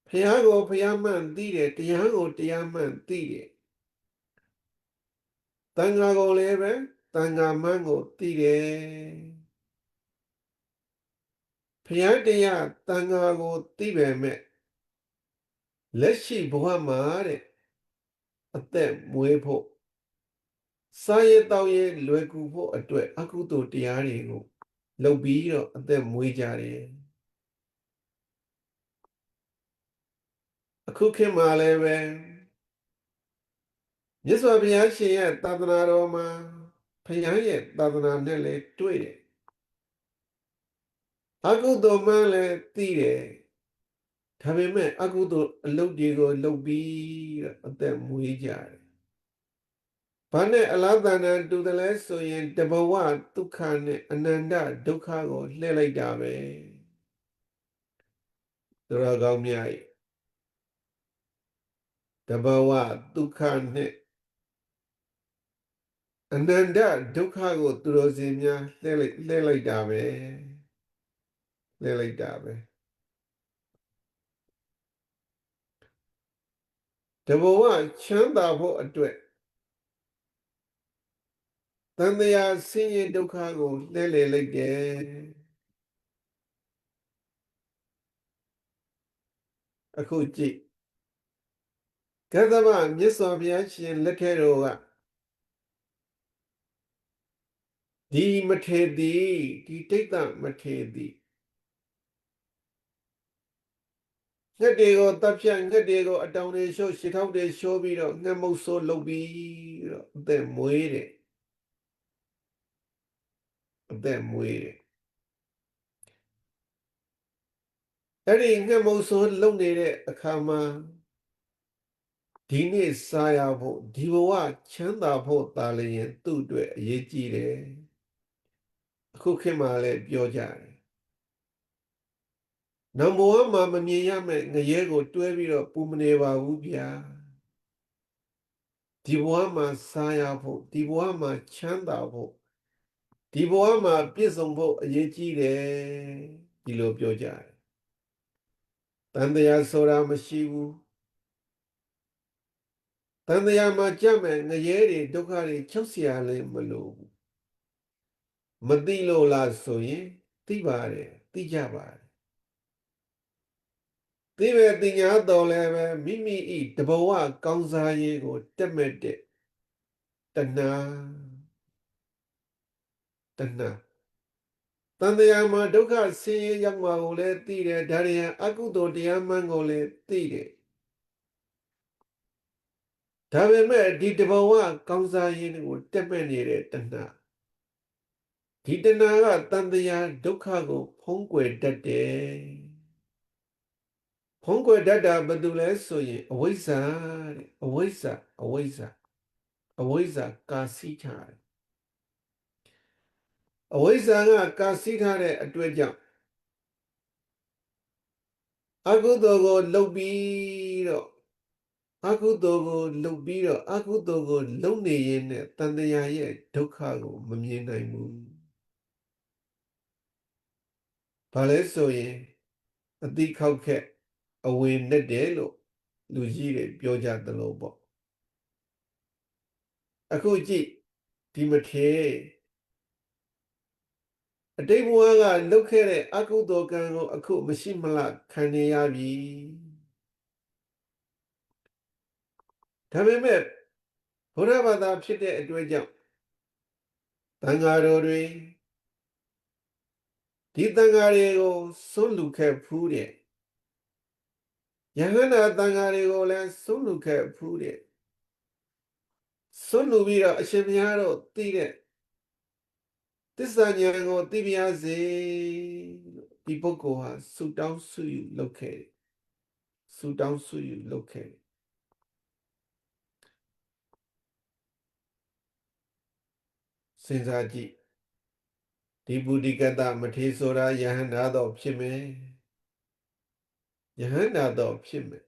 [SPEAKER 1] ဘုရားကိုဘုရားမှန်သိတယ်တရားကိုတရားမှန်သိတယ်တန်ဃာကိုလည်းပဲတန်ဃာမှန်ကိုသိတယ် ျားတရားတန်ခါကိုသိပေမဲ့လက်ရှိဘဝမှာတဲ့အသက်မွေးဖို့စားရတောက်ရလွယ်ကူဖို့အတွက်အကုသိုလ်တရားတွေကိုလုပ်ပြီးတော့အသက်မွေးကြတယ်အခုခေတ်မှာလည်းပဲမြတ်စွာဘုရားရှင်ရဲ့သာသနာတော်မှာဘုရားရဲ့သာသနာနဲ့လည်းတွေ့တယ်အကုသိုလ်မှလည်းသိတယ်ဒါပေမဲ့အကုသိုလ်အလုပ်တွေကိုလုပ်ပြီးတော့အသက်မွေးကြတယ်ဘာနဲ့အလားတန်တန်တူတယ်လဲဆိုရင်တဘဝဒုက္ခနဲ့အနန္တဒုက္ခကိုလှည့်လိုက်တာပဲသူတော်ကောင်းများတဘဝဒုက္ခနဲ့အနန္တဒုက္ခကိုသူတော်စင်များလှည့်လိုက်တာပဲလှည့်လိုက်တာပဲတဘဝချမ်းသာဖို့အတွက်တန်တရားဆင်းရဲဒုက္ခကိုလှည့်လိုက်တယ်အခုကြည့်ကသဗ္ဗမြတ်စွာဘုရားရှင်လက်ထက်တော်ကဒီမထေသည်ဒီတိတ်တမထေသည်ငှက်တွေကိုတပ်ဖြတ်ငှက်တွေကိုအတောင်တွေရှို့ရှစ်ထောက်တွေရှိုးပြီးတော့ငှက်မုတ်ဆိုးလုပ်ပြီးတော့အသက်မွေးတယ်အသက်မွေးတယ်အဲ့ဒီငှက်မုတ်ဆိုးလုပ်နေတဲ့အခါမှာဒီနေ့စားရဖို့ဒီဘဝချမ်းသာဖို့တာလျင်သူ့အတွက်အရေးကြီးတယ်အခုခေတ်မှာလည်းပြောကြတယ်နံဘဝမှာမမြင်ရမယ့်ငရဲကိုတွဲပြီးတော့ပူမနေပါဘူးဗျာဒီဘဝမှာစားရဖို့ဒီဘဝမှာချမ်းသာဖို့ဒီဘဝမှာပြည့်စုံဖို့အရေးကြီးတယ်ဒီလိုပြောကြတယ်တန်တရားဆိုတာမရှိဘူးတန်တရားမှာကြမဲ့ငရဲတွေဒုက္ခတွေချုပ်เสียလည်းမလို့ဘူးမသိလို့လားဆိုရင်သိပါတယ်သိကြပါတယ်သိပဲသိညာတော်လည်းပဲမိမိဤတဘဝကောင်းစားရေးကိုတက်မဲ့တဲ့တဏှာတဏှာတန်တရားမှာဒုက္ခဆင်းရဲရောက်မှာကိုလည်းသိတယ်ဒါရီအကုသိုလ်တရားမှန်ကိုလည်းသိတယ်ဒါပေမဲ့ဒီတဘဝကောင်းစားရေးကိုတက်မဲ့နေတဲ့တဏှာဒီတဏှာကတန်တရားဒုက္ခကိုဖုံးကွယ်တတ်တယ်ဖုံးကွယ်တတ်တာဘာလို့လဲဆိုရင်အဝိဇ္ဇာတဲ့အဝိဇ္ဇာအဝိဇ္ဇာအဝိဇ္ဇာကာစီထားတယ်အဝိဇ္ဇာကကာစီထားတဲ့အတွက်ကြောင့်အကုသိုလ်ကိုလုပ်ပြီးတော့အကုသိုလ်ကိုလုပ်ပြီးတော့အကုသိုလ်ကိုလုပ်နေရင်နဲ့တန်တရားရဲ့ဒုက္ခကိုမမြင်နိုင်ဘူးဘာလဲဆိုရင်အတိခောက်ခက်အဝင်နဲ့တယ်လို့လူကြီးတွေပြောကြသလိုပေါ့အခုကြည့်ဒီမထေအတိတ်ဘဝကလုပ်ခဲ့တဲ့အကုသိုလ်ကံကိုအခုမရှိမလားခံနေရပြီဒါပေမဲ့ဘုရားဘာသာဖြစ်တဲ့အတွက်ကြောင့်တန်ဃာတော်တွေဒီတန်ဃာတွေကိုစွန့်လူခဲ့ဖူးတဲ့ယဟန္တာတန်ဃာတွေကိုလည်းစွန့်လူခဲ့ဖူးတဲ့စွန့်လူပြီးတော့အရှင်ဘုရားတို့သိတဲ့သစ္စာဉာဏ်ကိုသိပါစေလို့ဒီပုဂ္ဂိုလ်ဟာဆုတောင်းဆုယူလုပ်ခဲ့တယ်ဆုတောင်းဆုယူလုပ်ခဲ့တယ်စဉ်းစားကြည့်ဒီဗုဒ္ဓကတမထေဆိုတာယဟန္တာတော့ဖြစ်မယ်ယဟန္တာတော့ဖြစ်မယ်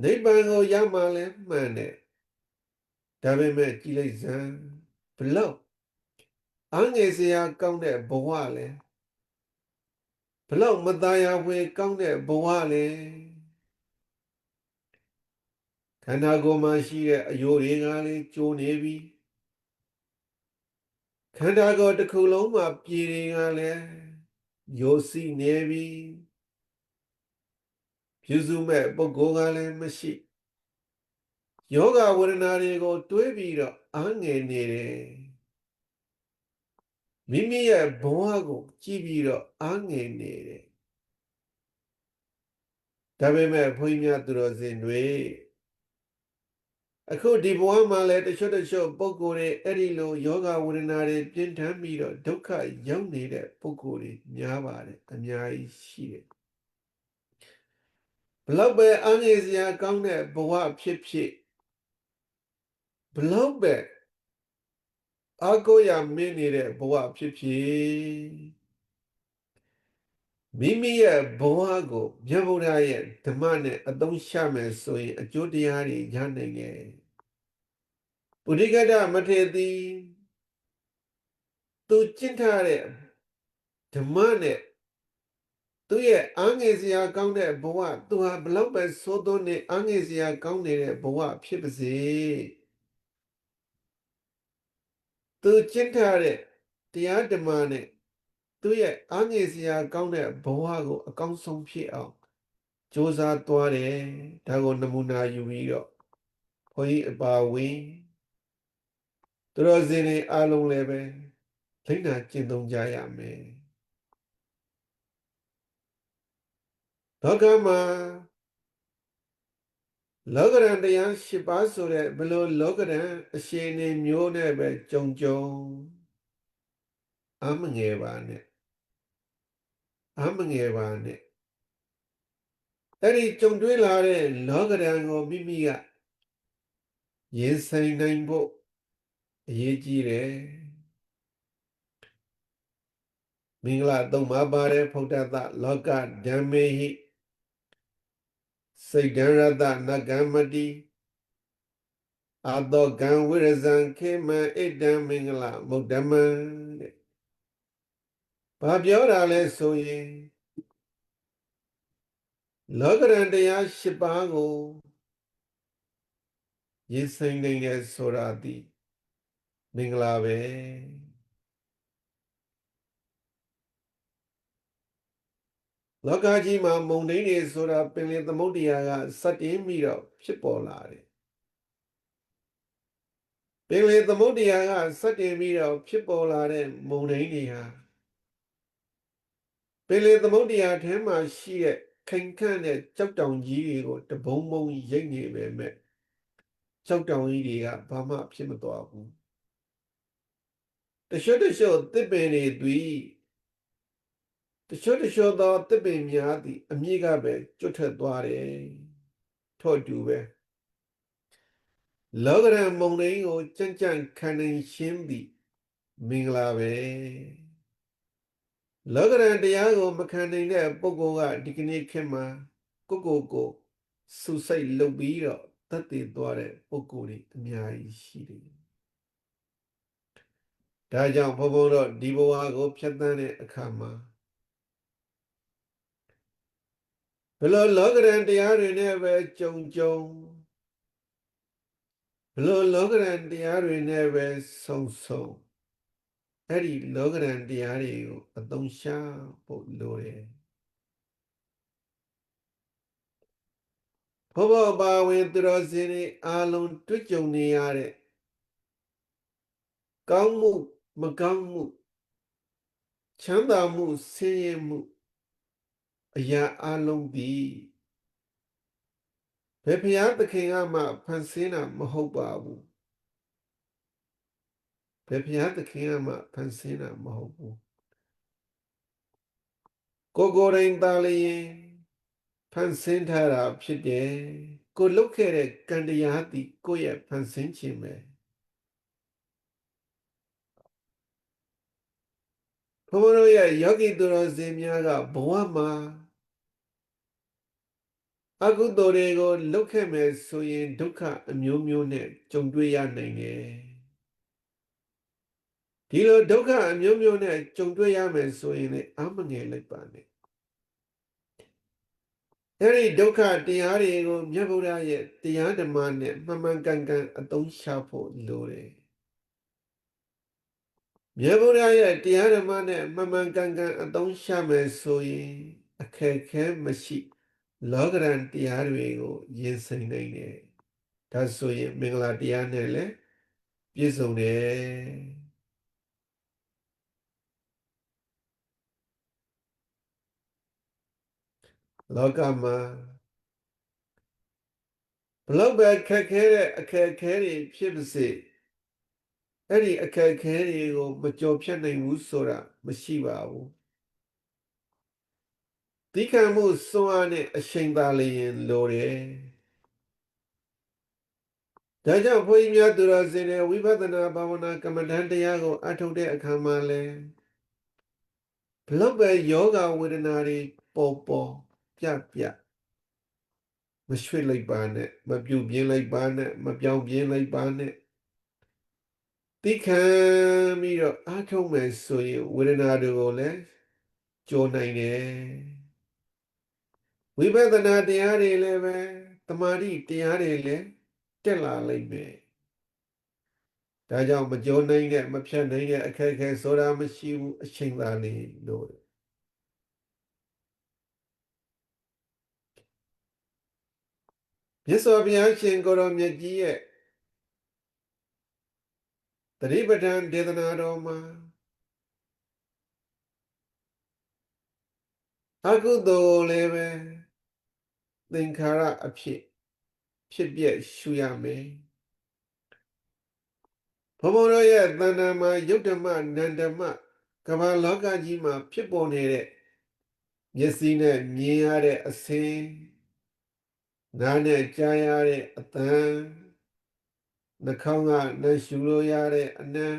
[SPEAKER 1] နိဗ္ဗာန်ကိုရမှလည်းမှန်တယ်ဒါပေမဲ့ကြည်လိုက်စမ်းဘလို့အငယ်စရာကောင်းတဲ့ဘဝလဲဘလို့မသားရဖွယ်ကောင်းတဲ့ဘဝလဲခန္ဓာကိုယ်မှာရှိတဲ့အယိုးတွေကလည်းကျိုးနေပြီခန္ဓာကိုယ်တစ်ခုလုံးမှာပြည်တွေကလည်း ယောစီနေပြီပြုစုမဲ့ပုဂ္ဂိုလ်ကလည်းမရှိယောဂဝေဒနာတွေကိုတွေးပြီးတော့အားငယ်နေတယ်မိမိရဲ့ဘဝကိုကြည့်ပြီးတော့အားငယ်နေတယ်ဒါပေမဲ့ဘုန်းကြီးများသူတော်စင်တွေအခုဒီဘဝမှာလည်းတချို့ပုဂ္ဂိုလ်တွေအဲ့ဒီလိုယောဂဝေဒနာတွေပြင်းထန်ပြီးတော့ဒုက္ခရောက်နေတဲ့ပုဂ္ဂိုလ်တွေများပါတယ်အများကြီးရှိတယ်ဘလောက်ပဲအားငယ်စရာကောင်းတဲ့ဘဝဖြစ်ဖြစ်ဘလောက်ပဲအားကိုးရမင်းနေတဲ့ဘဝဖြစ်ဖြစ်မိမိရဲ့ဘဝကိုမြတ်ဗုဒ္ဓရဲ့ဓမ္မနဲ့အသုံးချမယ်ဆိုရင်အကျိုးတရားတွေရနိုင်တယ်ပုရိကတမထေတိသူကျင့်ထားတဲ့ဓမ္မနဲ့သူရဲ့အားငယ်စရာကောင်းတဲ့ဘဝသူဟာဘလောက်ပဲသိုးသွင်းနေအားငယ်စရာကောင်းနေတဲ့ဘဝဖြစ်ပါစေသူကျင့်ထားတဲ့တရားဓမ္မနဲ့သူရဲ့အားငယ်စရာကောင်းတဲ့ဘဝကိုအကောင်းဆုံးဖြစ်အောင်ကြိုးစားသွားတယ်ဒါကိုနမူနာယူပြီးတော့ဘုန်းကြီးအပါဝင်သူတော်စင်တွေအားလုံးလည်းပဲလိမ့်နာကျင့်သုံးကြရမယ်လောကမှာလောကရန်တရား၈ပါးဆိုတဲ့ဘလို့လောကရန်အရှင်နေမျိုးနဲ့ပဲကြုံအမငယ်ပါနဲ့အဲ့ဒီကြုံတွေ့လာတဲ့လောကရန်ကိုမိမိကရင်ဆိုင်နိုင်ဖို့အရေးကြီးတယ်မင်္ဂလာသုံးပါးပါတယ်ဖုဒ္ဓတလောကဓမ္မေဟိစိတ်ဓရတနဂမတိအာတောကံဝိရဇံခေမံဣတံမင်္ဂလမုဒ္ဓမံတဲ့ဘာပြောတာလဲဆိုရင်လောကရန်တရား၈ပါးကိုရင်ဆိုင်နိုင်တယ်ဆိုတာဒီမင်္ဂလာပဲလောကကြီးမှာမုန်တိုင်းတွေဆိုတာပင်လယ်သမုဒ္ဒရာကစတင်ပြီးတော့ဖြစ်ပေါ်လာတယ်ပင်လယ်သမုဒ္ဒရာကစတင်ပြီးတော့ဖြစ်ပေါ်လာတဲ့မုန်တိုင်းတွေဟာပင်လယ်သမုဒ္ဒရာထဲမှာရှိတဲ့ခိုင်ခန့်တဲ့ကြောက်တောင်ကြီးတွေကိုတဘုံဘုံရိပ်နေပေမဲ့ကြောက်တောင်ကြီးတွေကဘာမှဖြစ်မသွားဘူးတချို့သစ်ပင်တွေသည်တချို့သောသစ်ပင်များသည်အမြစ်ကပဲကျွတ်ထွက်သွားတယ်ထို့တူပဲလောကရန်မုန်တိုင်းကိုကြံ့ကြံ့ခံနိုင်ခြင်းသည်မင်္ဂလာပဲလောကရန်တရားကိုမခံနိုင်တဲ့ပုဂ္ဂိုလ်ကဒီကနေ့ခေတ်မှာကိုစူစိတ်လုပ်ပြီးတော့တတ်သိသွားတဲ့ပုဂ္ဂိုလ်တွေအများကြီးရှိတယ်ဒါကြောင့်ဘုန်းဘုန်းတို့ဒီဘဝကိုဖြတ်သန်းတဲ့အခါမှာဘလို့လောကရန်တရားတွေနဲ့ပဲကြုံဘလို့လောကရန်တရားတွေနဲ့ပဲဆုံအဲ့ဒီလောကရန်တရားတွေကိုအသုံးချဖို့လိုတယ်ဘုရားဘာဝင်သူတော်စင်တွေအားလုံးတွေ့ကြုံနေရတဲ့ကောင်းမှုမကောင်းမှုချမ်းသာမှုဆင်းရဲမှုအရာအလုံးသည်ဘယ်ဘုရားသခင်ကမှဖန်ဆင်းတာမဟုတ်ပါဘူးဘယ်ဘုရားသခင်ကမှဖန်ဆင်းတာမဟုတ်ဘူးကိုယ်တိုင်သာလျင်ဖန်ဆင်းထားတာဖြစ်တယ်ကိုလုပ်ခဲ့တဲ့ကံတရားသည်ကိုယ့်ရဲ့ဖန်ဆင်းခြင်းပဲဘုရားတို့ရဲ့ယောဂီသူတော်စင်များကဘဝမှာအကုသိုလ်တွေကိုလုပ်ခဲ့မယ်ဆိုရင်ဒုက္ခအမျိုးမျိုးနဲ့ကြုံတွေ့ရနိုင်တယ်ဒီလိုဒုက္ခအမျိုးမျိုးနဲ့ကြုံတွေ့ရမယ်ဆိုရင်လည်းအမငယ်လိုက်ပါနဲ့အဲ့ဒီဒုက္ခတရားတွေကိုမြတ်ဗုဒ္ဓရဲ့တရားဓမ္မနဲ့မှန်မှန်ကန်ကန်အသုံးချဖို့လိုတယ် မြတ်ဗုဒ္ဓရဲ့တရားဓမ္မနဲ့မှန်မှန်ကန်ကန်အသုံးချမယ်ဆိုရင်အခက်ခဲမရှိလောကရန်တရားတွေကိုရင်ဆိုင်နိုင်တယ်ဒါဆိုရင်မင်္ဂလာတရားနဲ့လည်းပြည့်စုံတယ်လောကမှာဘလောက်ပဲခက်ခဲတဲ့အခက်ခဲတွေဖြစ်ပါစေအဲ့ဒီအခက်ခဲတွေကိုမကြော်ဖြတ်နိုင်ဘူးဆိုတာမရှိပါဘူးတိခံမှုစွမ်းအားနဲ့အချိန်သာလျင်လိုတယ်ဒါကြောင့်ဘုန်းကြီးများသူတော်စင်တွေဝိပဿနာဘာဝနာကမ္မဋ္ဌာန်းတရားကိုအထုတ်တဲ့အခါမှာလဲဘလောက်ပဲယောဂဝေဒနာတွေပေါ်ပြမရွှေ့လိုက်ပါနဲ့မပြုတ်ပြင်းလိုက်ပါနဲ့မပြောင်းပြင်းလိုက်ပါနဲ့တိခံပြီးတော့အထုတ်မယ်ဆိုရင်ဝေဒနာတွေကိုလည်းကြော်နိုင်တယ်ဝိပဿနာတရားတွေလည်းပဲတမာတိတရားတွေလည်းတက်လာလိမ့်မယ်ဒါကြောင့်မကြောနိုင်တဲ့မဖြတ်နိုင်တဲ့အခက်အခဲဆိုတာမရှိဘူးအချိန်သာနေလို့မြတ်စွာဘုရားရှင်ကိုရောမြတ်ကြီးရဲ့သတိပဋ္ဌာန်ဒေသနာတော်မှာအကုသိုလ်လည်းပဲသင်္ခါရအဖြစ်ပြက်ရှုရမယ်ဘုံဘုံတို့ရဲ့တဏ္ဍာမှာယုတ်ဓမ္မနန္ဓမ္မကမ္ဘာလောကကြီးမှာဖြစ်ပေါ်နေတဲ့မျက်စိနဲ့မြင်ရတဲ့အစင်းနားနဲ့ကြားရတဲ့အသံနှာခေါင်းကနှာရှူလို့ရတဲ့အနံ့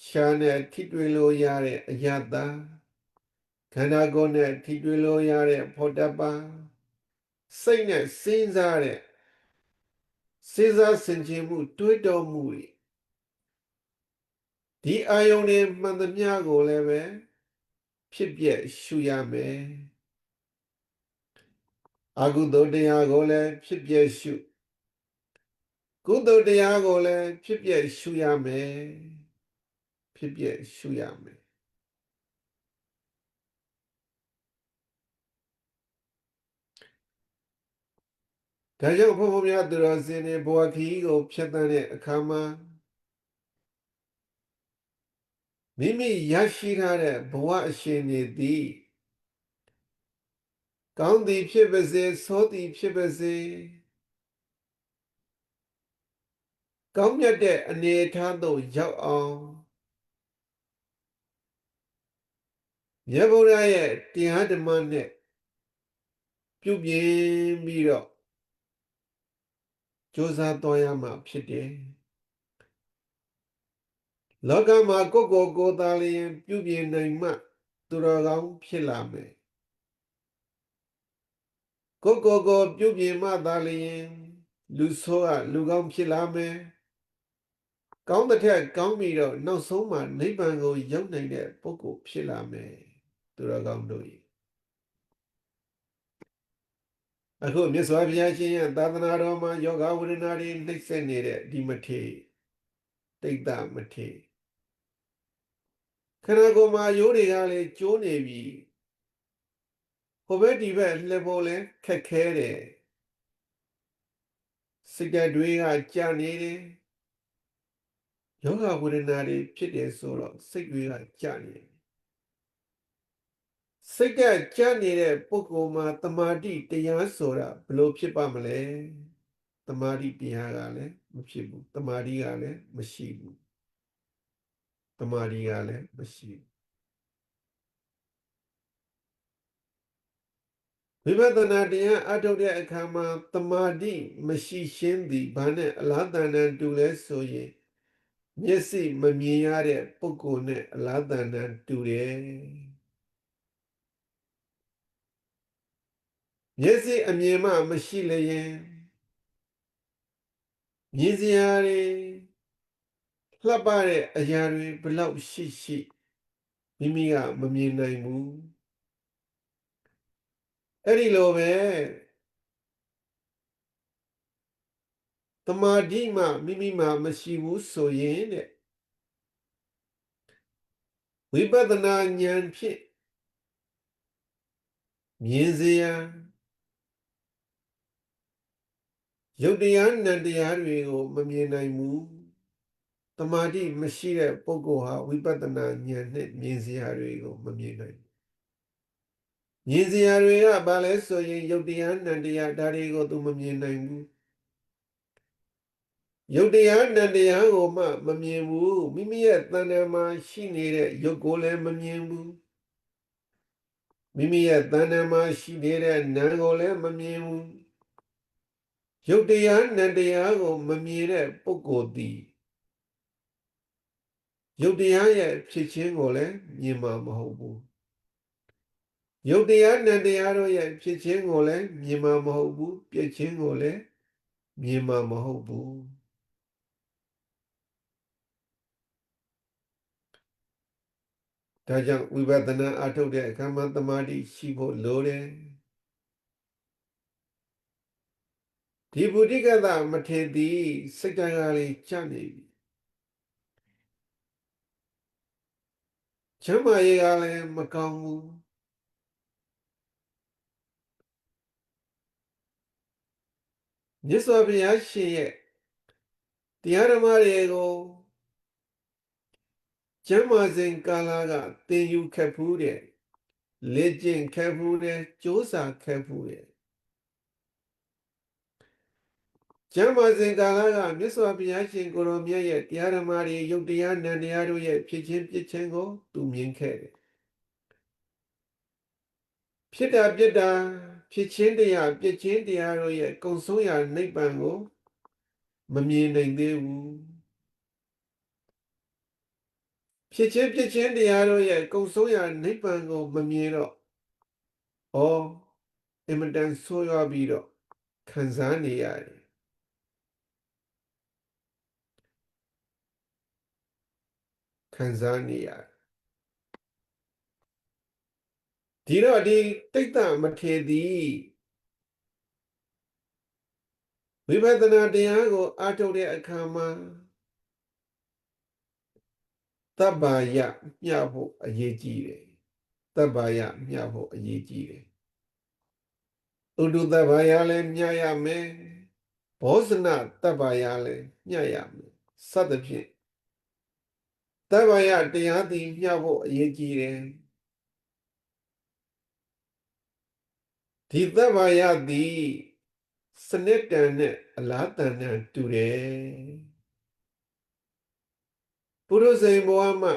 [SPEAKER 1] ရှားနဲ့ထိတွေ့လို့ရတဲ့အယတခန္ဓာကိုယ်နဲ့ထိတွေ့လို့ရတဲ့ဖောတ္တပံစိတ်နဲ့စဉ်းစားဆင်ခြင်မှုတွေးတောမှုတွေဒီအာယုန်တွေမှန်သမျှကိုလည်းပဲဖြစ်ပြက်ရှုရမယ်အကုသိုလ်တရားကိုလည်းဖြစ်ပြက်ရှုကုသိုလ်တရားကိုလည်းဖြစ်ပြက်ရှုရမယ်ဖြစ်ပြက်ရှုရမယ်ဒါကြောင့်ဘုရားများသူတော်စင်တွေဘဝခီးကိုဖြတ်သန်းတဲ့အခါမှာမိမိရရှိထားတဲ့ဘဝအရှင်တွေသည်ကောင်းသည်ဖြစ်ပါစေဆိုးသည်ဖြစ်ပါစေကောင်းမြတ်တဲ့အနေအထားသို့ရောက်အောင်မြတ်ဗုဒ္ဓရဲ့တရားဓမ္မနဲ့ပြုပြင်ပြီးတော့ကြိုးစားသွားရမှာဖြစ်တယ်လောကမှာကိုယ်သာလျင်ပြုပြင်နိုင်မှသူတော်ကောင်းဖြစ်လာမယ်ကိုပြုပြင်မှသာလျင်လူဆိုးကလူကောင်းဖြစ်လာမယ်ကောင်းတဲ့ထက်ကောင်းပြီးတော့နောက်ဆုံးမှာနိဗ္ဗာန်ကိုရောက်နိုင်တဲ့ပုဂ္ဂိုလ်ဖြစ်လာမယ်သူတော်ကောင်းတို့၏အခုမြတ်စွာဘုရားရှင်ရဲ့သာသနာတော်မှာယောဂဝေဒနာတွေနှိမ့်ဆက်နေတဲ့ဒီမထေတိတ်တမထေခန္ဓာကိုယ်မှာရိုးတွေကလည်းကျိုးနေပြီဟိုဘက်ဒီဘက်လှည့်ဖို့လဲခက်ခဲတယ်စိတ်ဓာတ်တွေကကြာနေတယ်ယောဂဝေဒနာတွေဖြစ်တယ်ဆိုတော့စိတ်တွေကကြာနေတယ်စိတ်ဓာတ်ကြာနေတဲ့ပုဂ္ဂိုလ်မှာတမာတိတရားဆိုတာဘလို့ဖြစ်ပါမလဲတမာတိတရားကလည်းမဖြစ်ဘူးတမာတိကလည်းမရှိဘူးတမာတိကလည်းမရှိဘူးဝိပဿနာတရားအထုတ်တဲ့အခါမှာတမာတိမရှိရှင်းသည်ဘာနဲ့အလားတန်တန်တူလဲဆိုရင်မျက်စိမမြင်ရတဲ့ပုဂ္ဂိုလ်နဲ့အလားတန်တန်တူတယ်မျက်စိအမြင်မှမရှိလျင်မြင်စရာတွေလှပတဲ့အရာတွေဘလောက်ရှိမိမိကမမြင်နိုင်ဘူးအဲ့ဒီလိုပဲတမာတိမှမိမိမှာမရှိဘူးဆိုရင်တဲ့ ဝိပဿနာဉာဏ်ဖြင့်မြင်စေရန်ရုပ်တရားနံတရားတွေကိုမမြင်နိုင်ဘူးတမာတိမရှိတဲ့ပုဂ္ဂိုလ်ဟာဝိပဿနာဉာဏ်နဲ့မြင်စရာတွေကိုမမြင်နိုင်ဘူးမြင်စရာတွေကဘာလဲဆိုရင်ရုပ်တရားနံတရားဒါတွေကိုသူမမြင်နိုင်ဘူးရုပ်တရားနံတရားကိုမှမမြင်ဘူးမိမိရဲ့တဏ္ဍာမှာရှိနေတဲ့ရုပ်ကိုလည်းမမြင်ဘူးမိမိရဲ့တဏ္ဍာမှာရှိနေတဲ့နာမ်ကိုလည်းမမြင်ဘူးရုပ်တရားနံတရားကိုမမြင်တဲ့ပုဂ္ဂိုလ်သည်ရုပ်တရားရဲ့ဖြစ်ခြင်းကိုလည်းမြင်မှာမဟုတ်ဘူးရုပ်တရားနံတရားတို့ရဲ့ဖြစ်ခြင်းကိုလည်းမြင်မှာမဟုတ်ဘူးပြည့်ခြင်းကိုလည်းမြင်မှာမဟုတ်ဘူးဒါကြောင့်ဝိပဿနာအထုတ်တဲ့အခါမှာသမာဓိရှိဖို့လိုတယ်ဒီဗုဒ္ဓဂတမထေသည်စိတ်တရားလေးချနေပြီချမ်းသာရေးကလည်းမကောင်းဘူးမြတ်စွာဘုရားရှင်ရဲ့တရားဓမ္မတွေကိုကျမ်းမာစဉ်ကာလကသင်ယူခက်ဖူးတယ်လေ့ကျင့်ခက်ဖူးတယ်ကြိုးစားခက်ဖူးတယ်ကျမ်းမာစဉ်ကာလကမြတ်စွာဘုရားရှင်ကိုရောမြတ်ရဲ့တရားဓမ္မတွေယုတ်တရားနံတရားတို့ရဲ့ဖြစ်ခြင်းပြစ်ခြင်းကိုသူမြင်ခဲ့တယ်ဖြစ်တာပြစ်တာဖြစ်ခြင်းတရားပြစ်ခြင်းတရားတို့ရဲ့ကုံဆုံးရာနိဗ္ဗာန်ကိုမမြင်နိုင်သေးဘူးဖြစ်ခြင်းပြစ်ခြင်းတရားတို့ရဲ့ကုံဆုံးရာနိဗ္ဗာန်ကိုမမြင်တော့ဩအင်မတန်ဆိုးရွားပြီးတော့ခံစားနေရတယ်ခံစားနေရတယ်ဒီတော့ဒီတိတ်တမထေသည်ဝိပဿနာတရားကိုအားထုတ်တဲ့အခါမှာတပ္ပါယမျှဖို့အရေးကြီးတယ်တပ္ပါယမျှဖို့အရေးကြီးတယ်ဥဒုတပ္ပါယလည်းမျှရမယ်ဘောဇနတပ္ပါယလည်းမျှရမယ်စသဖြင့်တပ္ပါယတရားသည်မျှဖို့အရေးကြီးတယ်ဒီတပ္ပါယသည်စနစ်တန်နဲ့အလားတန်နဲ့တူတယ်ပုရုဇဉ်ဘဝမှာ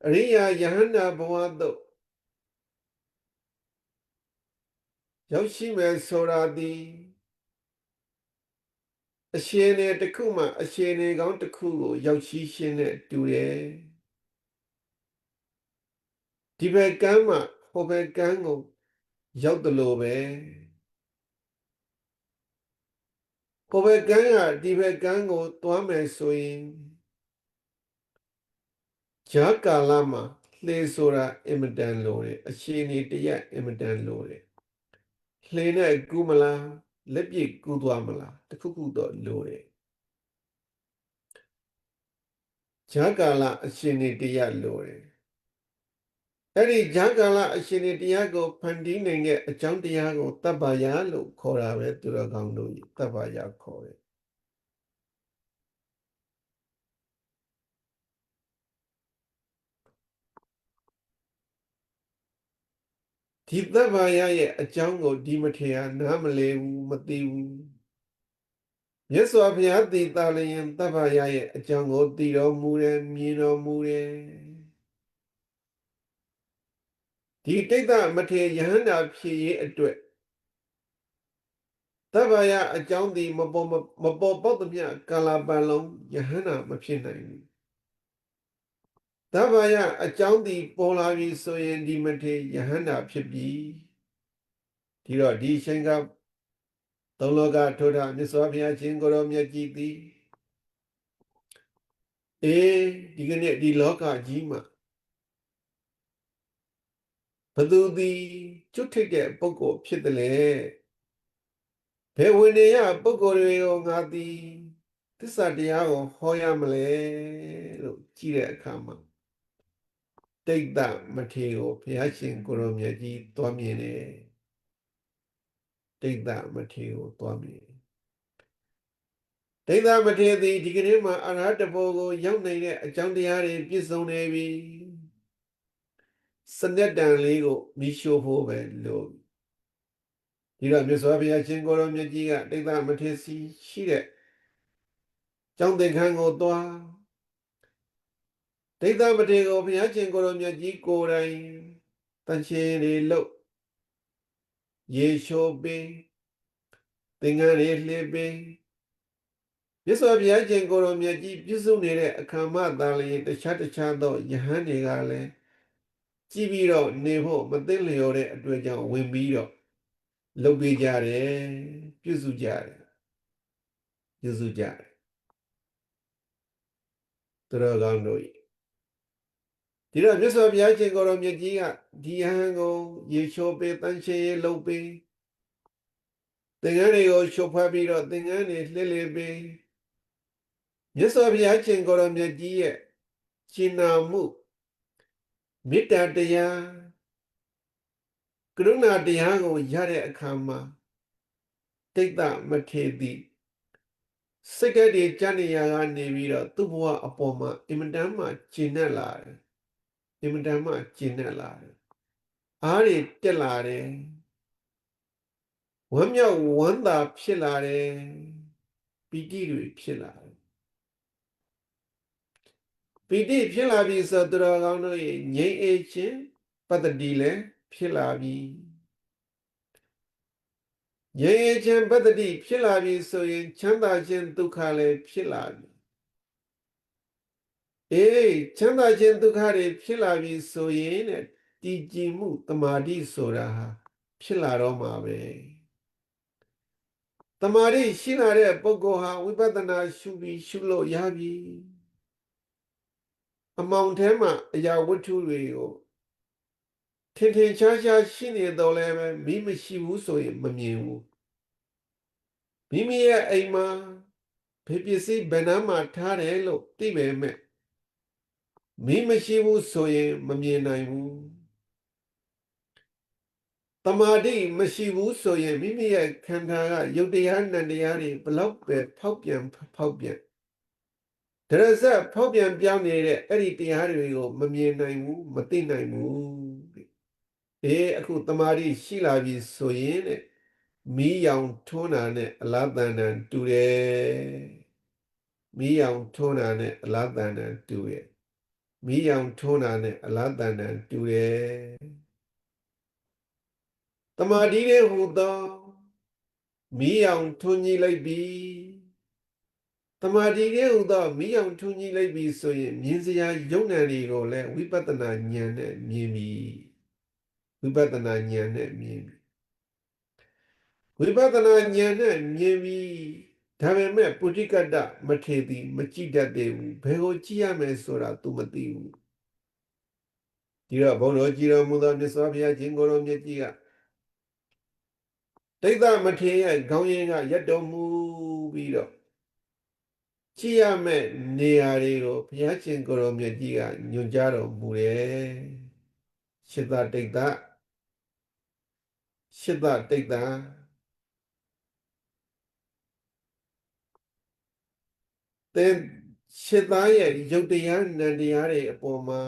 [SPEAKER 1] အရိယာယဟန္တာဘဝသို့ရောက်ရှိမယ်ဆိုတာသည်အရှင်နေတစ်ခုမှအရှင်နေကောင်းတစ်ခုကိုရောက်ရှိခြင်းနဲ့တူတယ်ဒီဘက်ကမ်းမှဟိုဘက်ကမ်းကိုရောက်တယ်လို့ပဲဟိုဘက်ကမ်းကဒီဘက်ကမ်းကိုသွားမယ်ဆိုရင်ဂျာကာလမှာလှေဆိုတာအင်မတန်လိုတယ်အရှင်နေတရက်အင်မတန်လိုတယ်လှေနဲ့ကူးမလားလက်ပြည့်ကူးသွားမလားတခုခုတော့လိုတယ်ဂျာကာလအရှင်နေတရက်လိုတယ်အဲ့ဒီဂျာကာလအရှင်နေတရားကိုဖန်တီးနိုင်တဲ့အကြောင်းတရားကိုတပ္ပါယလို့ခေါ်တာပဲသူတော်ကောင်းတို့တပ္ပါယခေါ်တယ်ဒီတပ္ပါယရဲ့အကြောင်းကိုဒီမထေရနားမလည်ဘူးမသိဘူးမြတ်စွာဘုရားသိတာလျင်တပ္ပါယရဲ့အကြောင်းကိုသိတော်မူတယ်မြင်တော်မူတယ်ဒီတိတ်တမထေရယဟန္တာဖြစ်ရေးအတွက်တပ္ပါယအကြောင်းသည်မပေါ်ပေါက်သမျှကာလပတ်လုံးယဟန္တာမဖြစ်နိုင်ဘူးတပ္ပါယအကြောင်းသည်ပေါ်လာပြီဆိုရင်ဒီမထေရယဟန္တာဖြစ်ပြီဒီတော့ဒီချိန်ကသုံးလောကထိုထမြတ်စွာဘုရားရှင်ကိုရောမြတ်ကြီးသည်ဒီကနေ့ဒီလောကကြီးမှာဘသူသည်ကျွတ်ထိပ်တဲ့ပုဂ္ဂိုလ်ဖြစ်တယ်လေဘယ်ဝင်နေရပုဂ္ဂိုလ်တွေကိုငါသည်သစ္စာတရားကိုဟောရမလဲလို့ကြည့်တဲ့အခါမှာ တိတ်တမထေကိုဘုရားရှင်ကိုရောမြတ်ကြီးသွားမြင်တယ်တိတ်တမထေကိုသွားမြင်တိတ်တမထေသည်ဒီကနေ့မှာအရဟတဘောကိုရောက်နိုင်တဲ့အကြောင်းတရားတွေပြည့်စုံနေပြီစနက်တန်လေးကိုမိရှို့ဖို့ပဲလို့ဒီတော့မြတ်စွာဘုရားရှင်ကိုရောမြတ်ကြီးကတိတ်တမထေစီရှိတဲ့ကျောင်းသင်္ကန်းကိုသွားတိတ်တမထေကိုဘုရားရှင်ကိုရောမြတ်ကြီးကိုယ်တိုင်တန်ရှင်းတွေလို့ရေရှိုးပေးသင်္ကန်းတွေလှည့်ပေးမြတ်စွာဘုရားရှင်ကိုရောမြတ်ကြီးပြုစုနေတဲ့အခါမှသာလျှင်တခြားသောယဟန်တွေကလည်းကြည့်ပြီးတော့နေဖို့မသိလျော်တဲ့အတွက်ကြောင့်ဝင်ပြီးတော့လုပ်ပေးကြတယ်ပြုစုကြတယ်သူတော်ကောင်းတို့ဒီတော့မြတ်စွာဘုရားရှင်ကိုရောမြတ်ကြီးကဒီယဟန်ကိုရေချိုးပေးတန်ရှင်းရေးလုပ်ပေးသင်္ကန်းတွေကိုရှုပ်ဖွက်ပြီးတော့သင်္ကန်းတွေလှည့်လည်ပေးမြတ်စွာဘုရားရှင်ကိုရောမြတ်ကြီးရဲ့ရှင်နာမှုမေတ္တာတရားကရုဏာတရားကိုရတဲ့အခါမှာတိတ်တမထေသည်စိတ်ဓာတ်တွေကြနေရကနေပြီးတော့သူ့ဘဝအပေါ်မှာအင်မတန်မှကျဉ်းနဲ့လာတယ်အားတွေတက်လာတယ်ဝမ်းမြောက်ဝမ်းသာဖြစ်လာတယ်ပီတိတွေဖြစ်လာတယ်ပီတိဖြစ်လာပြီဆိုတော့တော်ကောင်းတို့ရဲ့ငြိမ်းအေးခြင်းပတ္တိလည်းဖြစ်လာပြီငြိမ်းအေးခြင်းပတ္တိဖြစ်လာပြီဆိုရင်ချမ်းသာခြင်းဒုက္ခလည်းဖြစ်လာပြီချမ်းသာခြင်းဒုက္ခတွေဖြစ်လာပြီဆိုရင်တဲ့တည်ကြည်မှုတမာတိဆိုတာဟာဖြစ်လာတော့မှာပဲတမာတိရှိလာတဲ့ပုဂ္ဂိုလ်ဟာဝိပဿနာရှုပြီးရှုလို့ရပြီအမောင်ထဲမှာအရာဝတ္ထုတွေကိုထင်ထင်ရှားရှားရှိနေတော့လည်းပဲမိမရှိဘူးဆိုရင်မမြင်ဘူးမိမိရဲ့အိမ်မှာဘယ်ပစ္စည်းဘယ်နှမ်းမှာထားတယ်လို့သိပေမဲ့မိမရှိဘူးဆိုရင်မမြင်နိုင်ဘူးတမာတိမရှိဘူးဆိုရင်မိမိရဲ့ခန္ဓာကယုတ်တရားနံတရားတွေဘလောက်ပဲဖောက်ပြန်ဒရဇတ်ဖောက်ပြန်ပြောင်းနေတဲ့အဲ့ဒီတရားတွေကိုမမြင်နိုင်ဘူးမသိနိုင်ဘူးအခုတမာတိရှိလာပြီဆိုရင်တဲ့မီးရောင်ထွန်းတာနဲ့အလားတန်တန်တူတယ်မီးရောင်ထွန်းတာနဲ့အလားတန်တန်တူတယ်မီးရောင်ထွန်းတာနဲ့အလားတန်တန်တူတယ်တမာတိရဲ့ဟူသောမီးရောင်ထွန်းကြီးလိုက်ပြီတမာတိရဲ့ဟူသောမီးရောင်ထွန်းကြီးလိုက်ပြီဆိုရင်မြင်စရာယုံ nant တွေကိုလည်းဝိပဿနာဉာဏ်နဲ့မြင်ပြီဝိပဿနာဉာဏ်နဲ့မြင်ပြီဝိပဿနာဉာဏ်နဲ့မြင်ပြီဒါပေမဲ့ပုရိကတ္တမထေသည်မကြည့်တတ်သေးဘူးဘယ်ကိုကြည့်ရမယ်ဆိုတာ तू မသိဘူးဒီတော့ဘုန်းတော်ကြည်တော်မူသောမြတ်စွာဘုရားရှင်ကိုယ်တော်မြတ်ကြီးကတိတ်တမထေရဲ့ခေါင်းရင်းကရက်တော်မူပြီးတော့ကြည့်ရမယ့်နေရာတွေကိုဘုရားရှင်ကိုယ်တော်မြတ်ကြီးကညွှန်ကြားတော်မူတယ်ရှစ်သတိတ်တသင်ရှစ်သားရဲ့ယုတ်တရားနံတရားတွေအပေါ်မှာ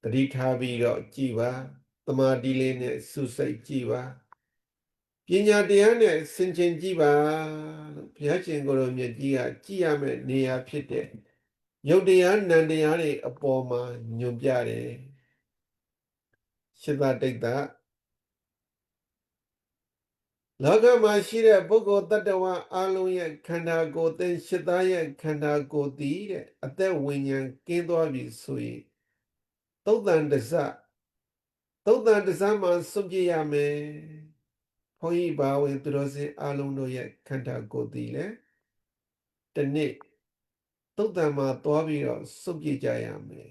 [SPEAKER 1] တတိထားပြီးတော့ကြည်ပါတမာတိလေးနဲ့စုစိတ်ကြည်ပါပညာတရားနဲ့ဆင်ခြင်ကြည့်ပါလို့ဘုရားရှင်ကိုယ်တော်မြတ်ကြီးကကြည်ရမယ့်နေရာဖြစ်တဲ့ယုတ်တရားနံတရားတွေအပေါ်မှာညွှန်ပြတယ်ရှစ်သတိတ်တလောကမှာရှိတဲ့ပုဂ္ဂိုလ်တ attva အလုံးရဲ့ခန္ဓာကိုယ်သင်ရှစ်သားရဲ့ခန္ဓာကိုယ်တည်တဲ့အသက်ဝိညာဉ်ကင်းသွားပြီဆိုရင်သုတ်တန်တစမှာစွန့်ပြစ်ရမယ်ဘုန်းကြီးဘာဝင်သူတော်စင်အလုံးတို့ရဲ့ခန္ဓာကိုယ်တည်လေတနေ့သုတ်တန်မှာသွားပြီးတော့စွန့်ပြစ်ကြရမယ်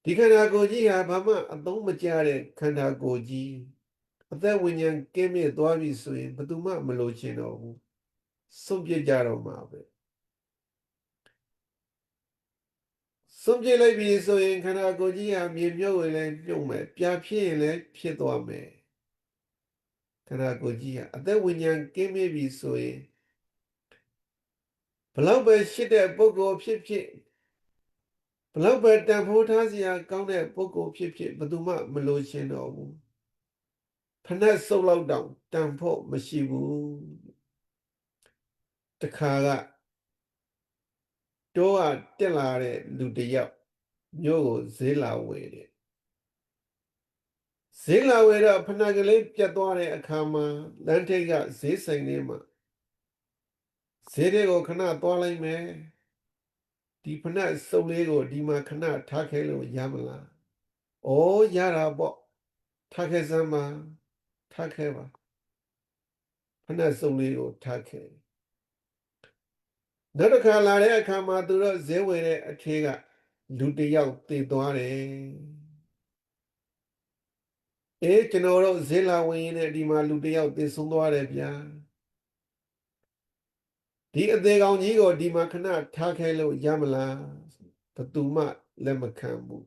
[SPEAKER 1] ဒီခန္ဓာကိုယ်ကြီးဟာဘာမှအသုံးမကျတဲ့ခန္ဓာကိုယ်ကြီးအသက်ဝိညာဉ်ကင်းမြစ်သွားပြီဆိုရင်ဘယ်သူမှမလိုချင်တော့ဘူးစွန့်ပြစ်ကြတော့မှာပဲ ဆုံးပြလိုက်ပြီဆိုရင်ခန္ဓာကိုယ်ကြီးဟာမြေမြုပ်ဝင်လဲမြုပ်မယ်ပြဖြစ်ရင်လည်းဖြစ်သွားမယ်ခန္ဓာကိုယ်ကြီးဟာအသက်ဝိညာဉ်ကင်းမြပြီဆိုရင်ဘလောက်ပဲရှိတဲ့ပုဂ္ဂိုလ်ဖြစ်ဖြစ်ဘလောက်ပဲတန်ဖိုးထားစရာကောင်းတဲ့ပုဂ္ဂိုလ်ဖြစ်ဖြစ်ဘယ်သူမှမလို့ရှင်တော့ဘူးဖဏတ်စုပ်လောက်တောင်တန်ဖို့မရှိဘူးတခါကတောကတက်လာတဲ့လူတစ်ယောက်မြို့ကိုဈေးလာဝယ်တယ်ဈေးလာဝယ်တော့ဖဏတ်ကလေးပြတ်သွားတဲ့အခါမှာလမ်းထိပ်ကဈေးဆိုင်လေးမှာဈေးတွေကိုခဏသွားလိုက်မယ်ဒီဖဏတ်စုပ်လေးကိုဒီမှာခဏထားခဲ့လို့ရမလားဩရတာပေါ့ထားခဲ့စမ်းပါထားခဲ့ပါဖဏတ်စုပ်လေးကိုထားခဲ့နောက်တစ်ခါလာတဲ့အခါမှာသူတို့ဈေးဝယ်တဲ့အထေးကလူတစ်ယောက်တည်သွားတယ်ကျွန်တော်တို့ဈေးလာဝင်ရင်းနဲ့ဒီမှာလူတစ်ယောက်တည်ဆုံးသွားတယ်ဗျာဒီအသေးကောင်ကြီးကိုဒီမှာခဏထားခဲ့လို့ရမလားဘသူမှလက်မခံဘူး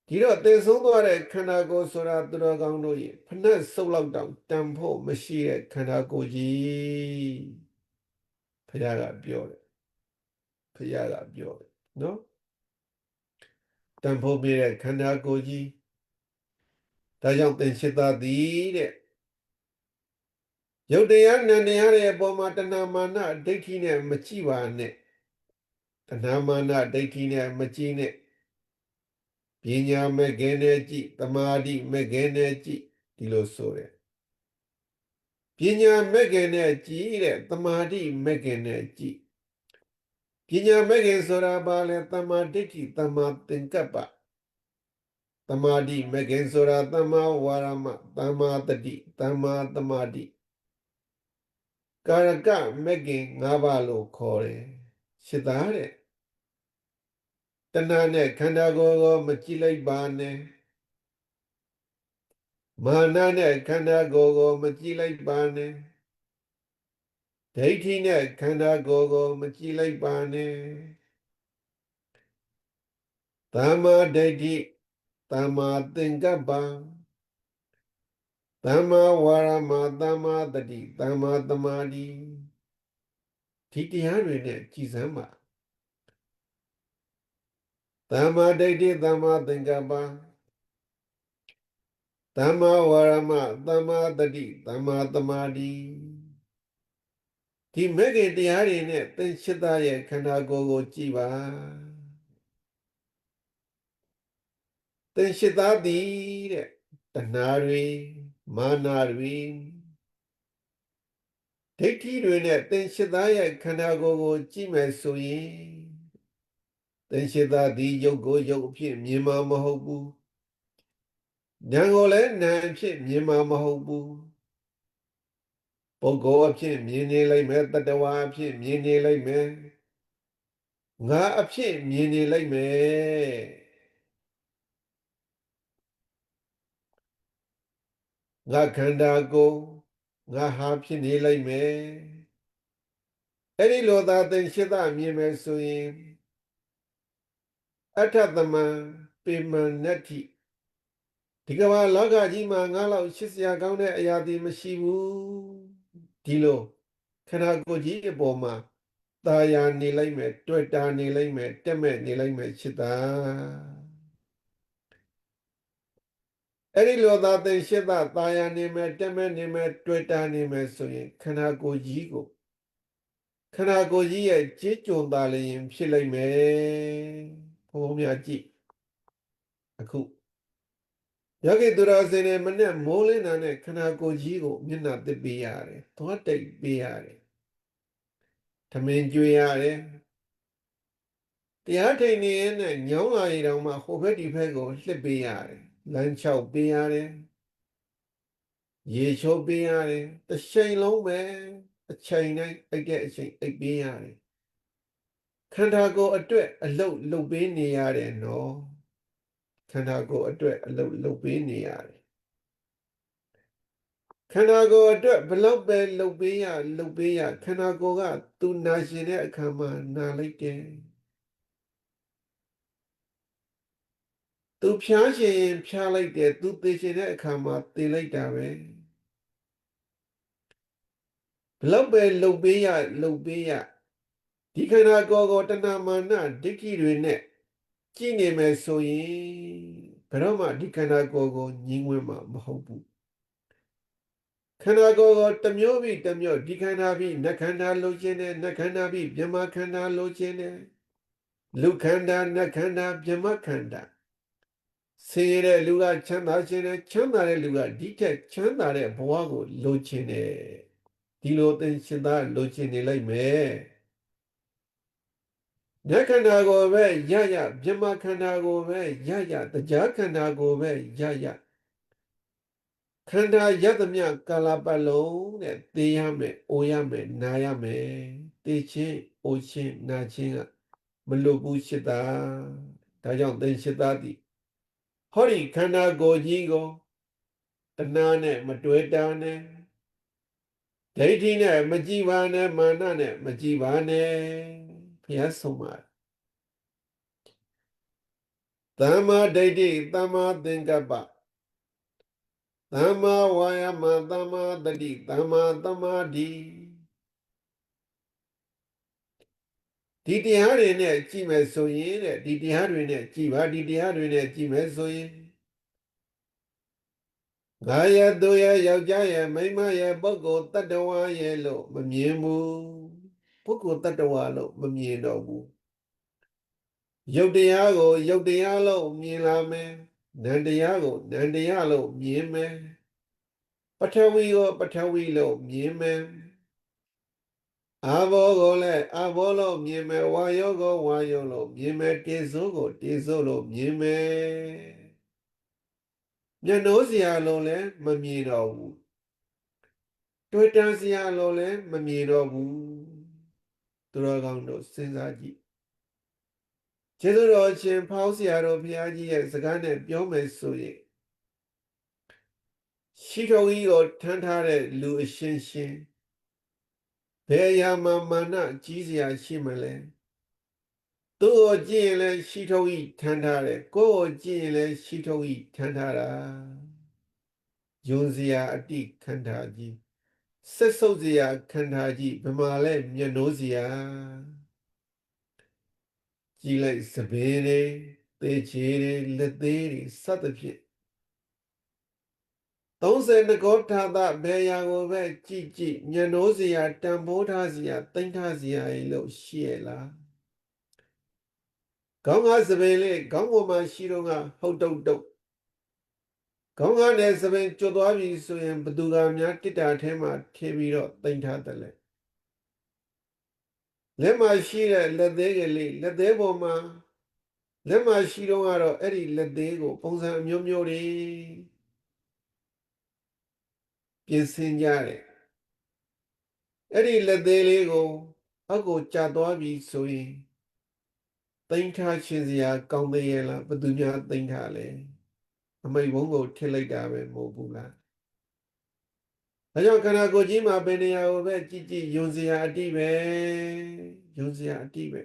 [SPEAKER 1] ဒီတော့တည်ဆုံးသွားတဲ့ခန္ဓာကိုယ်ဆိုတာသူတော်ကောင်းတို့ရဲ့ဖဏတ်ဆုပ်လောက်တောင်တန်ဖို့မရှိတဲ့ခန္ဓာကိုယ်ကြီးဘုရားကပြောတယ်ဘုရားကပြောတယ်နော်တန်ဖို့ပြတဲ့ခန္ဓာကိုယ်ကြီးဒါကြောင့်သင်္ချစ်သားသည်တဲ့ယုတ်တရားနံတရားရဲ့အပေါ်မှာတဏမာနဒိဋ္ဌိနဲ့မကြည့်ပါနဲ့တဏမာနဒိဋ္ဌိနဲ့မကြည့်နဲ့ပညာမဲ့ခင်နဲ့ကြည့်တမာတိမဲ့ခင်နဲ့ကြည့်ဒီလိုဆိုတယ်ပညာမဲ့ခင်နဲ့ကြည့်တဲ့တမာတိမဲ့ခင်နဲ့ကြည့်ပညာမဲ့ခင်ဆိုတာဘာလဲတမာဒိဋ္ဌိတမာသင်္ကပ္ပတမာတိမဲ့ခင်ဆိုတာတမာဝါရမတမာတတိတမာတမာတိကာရကမဂ္ဂင်၅ပါးလို့ခေါ်တယ်ရှင်းသားတဲ့တဏှာနဲ့ခန္ဓာကိုယ်ကိုမကြည့်လိုက်ပါနဲ့မာနနဲ့ခန္ဓာကိုယ်ကိုမကြည့်လိုက်ပါနဲ့ဒိဋ္ဌိနဲ့ခန္ဓာကိုယ်ကိုမကြည့်လိုက်ပါနဲ့သမ္မာဒိဋ္ဌိသမ္မာသင်္ကပ္ပသမ္မာဝါရမသမ္မာတတိသမ္မာသမာဓိဒီတရားတွေနဲ့ကြည်စမ်းပါသမ္မာဒိဋ္ဌိသမ္မာသင်္ကပ္ပသမ္မာဝါရမသမ္မာတတိသမ္မာသမာဓိဒီမဂ္ဂင်တရားတွေနဲ့သင်္ချစ်သားရဲ့ခန္ဓာကိုယ်ကိုကြည်ပါသင်္ချစ်သားသည်တဲ့တဏှာတွေမာနတွေဒိဋ္ဌိတွေနဲ့သင်္ချစ်သားရဲ့ခန္ဓာကိုယ်ကိုကြည့်မယ်ဆိုရင်သင်္ချစ်သားသည်ယုတ်ကိုယုတ်အဖြစ်မြင်မှာမဟုတ်ဘူးဉာဏ်ကိုလည်းဉာဏ်အဖြစ်မြင်မှာမဟုတ်ဘူးပုဂ္ဂိုလ်အဖြစ်မြင်နေလိုက်မယ်တတ္တဝါအဖြစ်မြင်နေလိုက်မယ်ငါအဖြစ်မြင်နေလိုက်မယ်ငါခန္ဓာကိုယ်ငါဟာဖြစ်နေလိုက်မယ်အဲ့ဒီလိုသာသင်္ချစ်သမြင်မယ်ဆိုရင်အဋ္ဌသမံပေမံနတ္ထိဒီကမ္ဘာလောကကြီးမှာငါလောက်ရှစ်စရာကောင်းတဲ့အရာတွေမရှိဘူးဒီလိုခန္ဓာကိုယ်ကြီးအပေါ်မှာตาယာနေလိုက်မယ်တွေ့တာနေလိုက်မယ်တက်မဲ့နေလိုက်မယ်ချစ်တာအဲ့ဒီလိုသာသင်ရှစ်သာตาယာနေမယ်တက်မဲ့နေမယ်တွေ့တာနေမယ်ဆိုရင်ခန္ဓာကိုယ်ကြီးကိုခန္ဓာကိုယ်ကြီးရဲ့ကြေးကြုံသာလျင်ဖြစ်လိုက်မယ်ဘုံများကြည့်အခုယောဂီသူတော်စင်တွေမနဲ့မိုးလင်းတာနဲ့ခန္ဓာကိုယ်ကြီးကိုမျက်နှာသစ်ပေးရတယ်သွားတိတ်ပေးရတယ်ထမင်းကျွေးရတယ်တရားထိန်နေရင်နဲ့ညောင်းလာရင်တောင်မှဟိုဘက်ဒီဘက်ကိုလှစ်ပေးရတယ်လမ်းလျှောက်ပေးရတယ်ရေချိုးပေးရတယ်တစ်ချိန်လုံးပဲအချိန်တိုင်းအိတ်တဲ့အချိန်အိတ်ပေးရတယ်ခန္ဓာကိုယ်အတွက်အလုတ်လုပ်ပေးနေရတယ်နော်ခန္ဓာကိုယ်အတွက်အလုတ်လုပ်ပေးနေရတယ်ခန္ဓာကိုယ်အတွက်ဘလောက်ပဲလုပ်ပေးရခန္ဓာကိုယ်ကသူနာရှင်တဲ့အခါမှာနာလိုက်တယ် သူဖျားရှင်ဖျားလိုက်တယ်သူသေချင်တဲ့အခါမှာသေလိုက်တာပဲဘလောက်ပဲလှုပ်ပေးရလှုပ်ပေးရဒီခန္ဓာကိုယ်ကိုတဏမာနဒိဋ္ဌိတွေနဲ့ကြည့်နေမယ်ဆိုရင်ဘယ်တော့မှဒီခန္ဓာကိုယ်ကိုငြင်းဝဲမှာမဟုတ်ဘူးခန္ဓာကိုယ်ကိုတစ်မျိုးပြီးတစ်မျိုးဒီခန္ဓာပြီးနတ်ခန္ဓာလိုချင်တယ်နတ်ခန္ဓာပြီးမြမခန္ဓာလိုချင်တယ်လူခန္ဓာနတ်ခန္ဓာမြမခန္ဓာဆင်းရဲတဲ့လူကချမ်းသာခြင်းနဲ့ချမ်းသာတဲ့လူကဒီထက်ချမ်းသာတဲ့ဘဝကိုလိုချင်တယ်ဒီလိုသင်ရှင်သားလိုချင်နေလိုက်မယ်နတ်ခန္ဓာကိုပဲရရမြမခန္ဓာကိုပဲရရတရားခန္ဓာကိုပဲရရခန္ဓာယသမြကာလပတ်လုံးတဲ့သိရမယ်အိုရမယ်နာရမယ်သိချင်းအိုချင်းနာချင်းကမလွတ်ဘူးရှိတာဒါကြောင့်သင်ရှိသားသည်ဟောဒီခန္ဓာကိုယ်ကြီးကိုတဏှာနဲ့မတွဲတာနဲ့ဒိဋ္ဌိနဲ့မကြည်ပါနဲ့မာနနဲ့မကြည်ပါနဲ့ဘုရားဆုံးပါသမ္မာဒိဋ္ဌိသမ္မာသင်္ကပ္ပသမ္မာဝါယာမသမ္မာတတိသမ္မာသမာဓိဒီတရားတွေနဲ့ကြည့်မယ်ဆိုရင်တဲ့ဒီတရားတွေနဲ့ကြည်ပါဒီတရားတွေနဲ့ကြည်မယ်ဆိုရင်ငါရဲ့သူရဲ့ယောက်ျားရဲ့မိန်းမရဲ့ပုဂ္ဂိုလ်တ attva ရဲ့လို့မမြင်ဘူးပုဂ္ဂိုလ်တ attva လို့မမြင်တော့ဘူးရုပ်တရားကိုရုပ်တရားလို့မြင်လာမယ်နံတရားကိုနံတရားလို့မြင်မယ်ပထဝီကိုပထဝီလို့မြင်မယ်အာဘောကိုလည်းအာဘောလို့မြင်မယ်ဝါယောကိုဝါယောလို့မြင်မယ်တေဇုကိုတေဇုလို့မြင်မယ်မျက်နှိုးစရာလို့လည်းမမြင်တော့ဘူးတွေ့တန်စရာလို့လည်းမမြင်တော့ဘူးသူတော်ကောင်းတို့စဉ်းစားကြည့်ကျေးဇူးတော်ရှင်ဖောင်းဆရာတော်ဘုရားကြီးရဲ့စကားနဲ့ပြောမယ်ဆိုရင်ရှိတော်ကြီးကိုထမ်းထားတဲ့လူအရှင်ရှင်ဘယ်အရာမှမာနကြီးစရာရှိမလဲသူ့ကိုကြည့်ရင်လည်းရှိတော်ကြီးထမ်းထားတယ်ကိုယ်ကိုကြည့်ရင်လည်းရှိတော်ကြီးထမ်းထားတာယုံစရာအတိခန္ဓာကြီးဆက်ဆုပ်စရာခန္ဓာကြီးဘယ်မှာလဲမျက်နှိုးစရာကြည်လိုက်စပင်းတွေသေချေတွေလက်သေးတွေစသဖြင့်32ကောထာသဘေယာကိုပဲကြည်ကြည်ညနိုးစရာတန်ဖိုးထားစရာတိမ့်ထားစရာလို့ရှိရလားခေါင်းကစပင်လေးခေါင်းပေါ်မှာရှိတော့ကဟုတ်တုတ်တုတ်ခေါင်းကနဲ့စပင်ကျွတ်သွားပြီဆိုရင်ဘသူကများတစ်တာထဲမှာထည့်ပြီးတော့တိမ့်ထားတယ်လေလက်မှာရှိတဲ့လက်သေးကလေးလက်သေးပေါ်မှာလက်မှာရှိတော့ကတော့အဲ့ဒီလက်သေးကိုပုံစံအမျိုးမျိုးတွေပြင်ဆင်ကြတယ်အဲ့ဒီလက်သေးလေးကိုအောက်ကိုကျသွားပြီဆိုရင်တိမ့်ထားခြင်းစရာကောင်းသေးရဲ့လားဘသူများတိမ့်ထားလဲအမိတ်ဘုံကိုထည့်လိုက်တာပဲမဟုတ်ဘူးလားဒါကြောင့်ခန္ဓာကိုယ်ကြီးမှာဘယ်နေရာကိုပဲကြည်ကြည်ယုံစရာအတိပဲယုံစရာအတိပဲ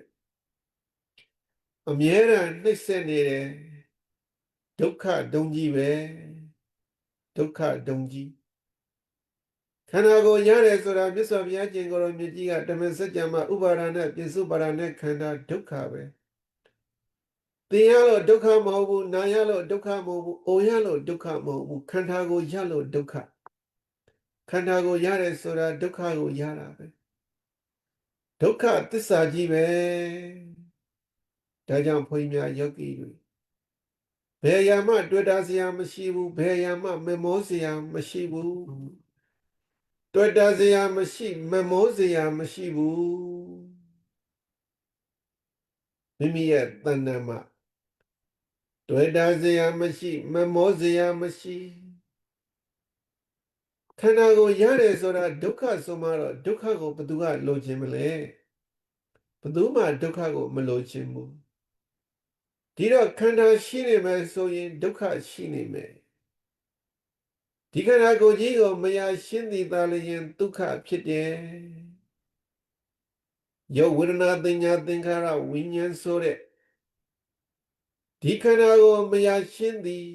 [SPEAKER 1] အမြဲတမ်းနှိမ့်ဆက်နေတယ်ဒုက္ခဒုံကြီးပဲဒုက္ခဒုံကြီးခန္ဓာကိုယ်ရတယ်ဆိုတာမြတ်စွာဘုရားကျင့်ကိုယ်တော်မြတ်ကြီးကဓမ္မစကြာမှာဥပါဒာနဲ့ပြစ္စုပါဒာနဲ့ခန္ဓာဒုက္ခပဲသင်ရလို့ဒုက္ခမဟုတ်ဘူးနာရလို့ဒုက္ခမဟုတ်ဘူးအိုရလို့ဒုက္ခမဟုတ်ဘူးခန္ဓာကိုရလို့ဒုက္ခခန္ဓာကိုရတယ်ဆိုတာဒုက္ခကိုရတာပဲဒုက္ခသစ္စာကြီးပဲဒါကြောင့်ဘုန်းကြီးများယောဂီတွေဘယ်အရာမှတွေ့တာစရာမရှိဘူးဘယ်အရာမှမမောစရာမရှိဘူးတွေ့တာစရာမရှိမမောစရာမရှိဘူးမိမိရဲ့တဏ္ဍာမှာတွေ့တာစရာမရှိမမောစရာမရှိခန္ဓာကိုရတယ်ဆိုတာဒုက္ခဆိုမှတော့ဒုက္ခကိုဘယ်သူကလိုချင်မလဲဘယ်သူမှဒုက္ခကိုမလိုချင်ဘူးဒီတော့ခန္ဓာရှိနေမယ်ဆိုရင်ဒုက္ခရှိနေမယ်ဒီခန္ဓာကိုယ်ကြီးကိုမရရှင်းသည်သာလျင်ဒုက္ခဖြစ်တယ်ယုတ်ဝေဒနာသင်ညာသင်္ခါရဝိညာဉ်ဆိုတဲ့ဒီ ဒီခန္ဓာကိုမရရှင်းသည်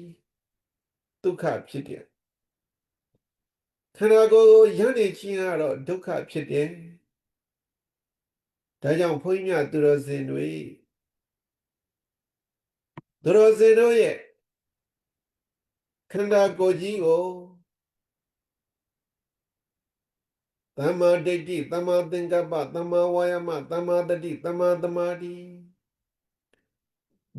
[SPEAKER 1] ဒုက္ခဖြစ်တယ်ခန္ဓာကိုယ်ကိုရနေခြင်းကတော့ဒုက္ခဖြစ်တယ်ဒါကြောင့်ဘုန်းကြီးများသူတော်စင်တွေသူတော်စင်တို့ရဲ့ခန္ဓာကိုယ်ကြီးကိုသမ္မာဒိဋ္ဌိသမ္မာသင်္ကပ္ပသမ္မာဝါယာမသမ္မာတတိသမ္မာသမာဓိ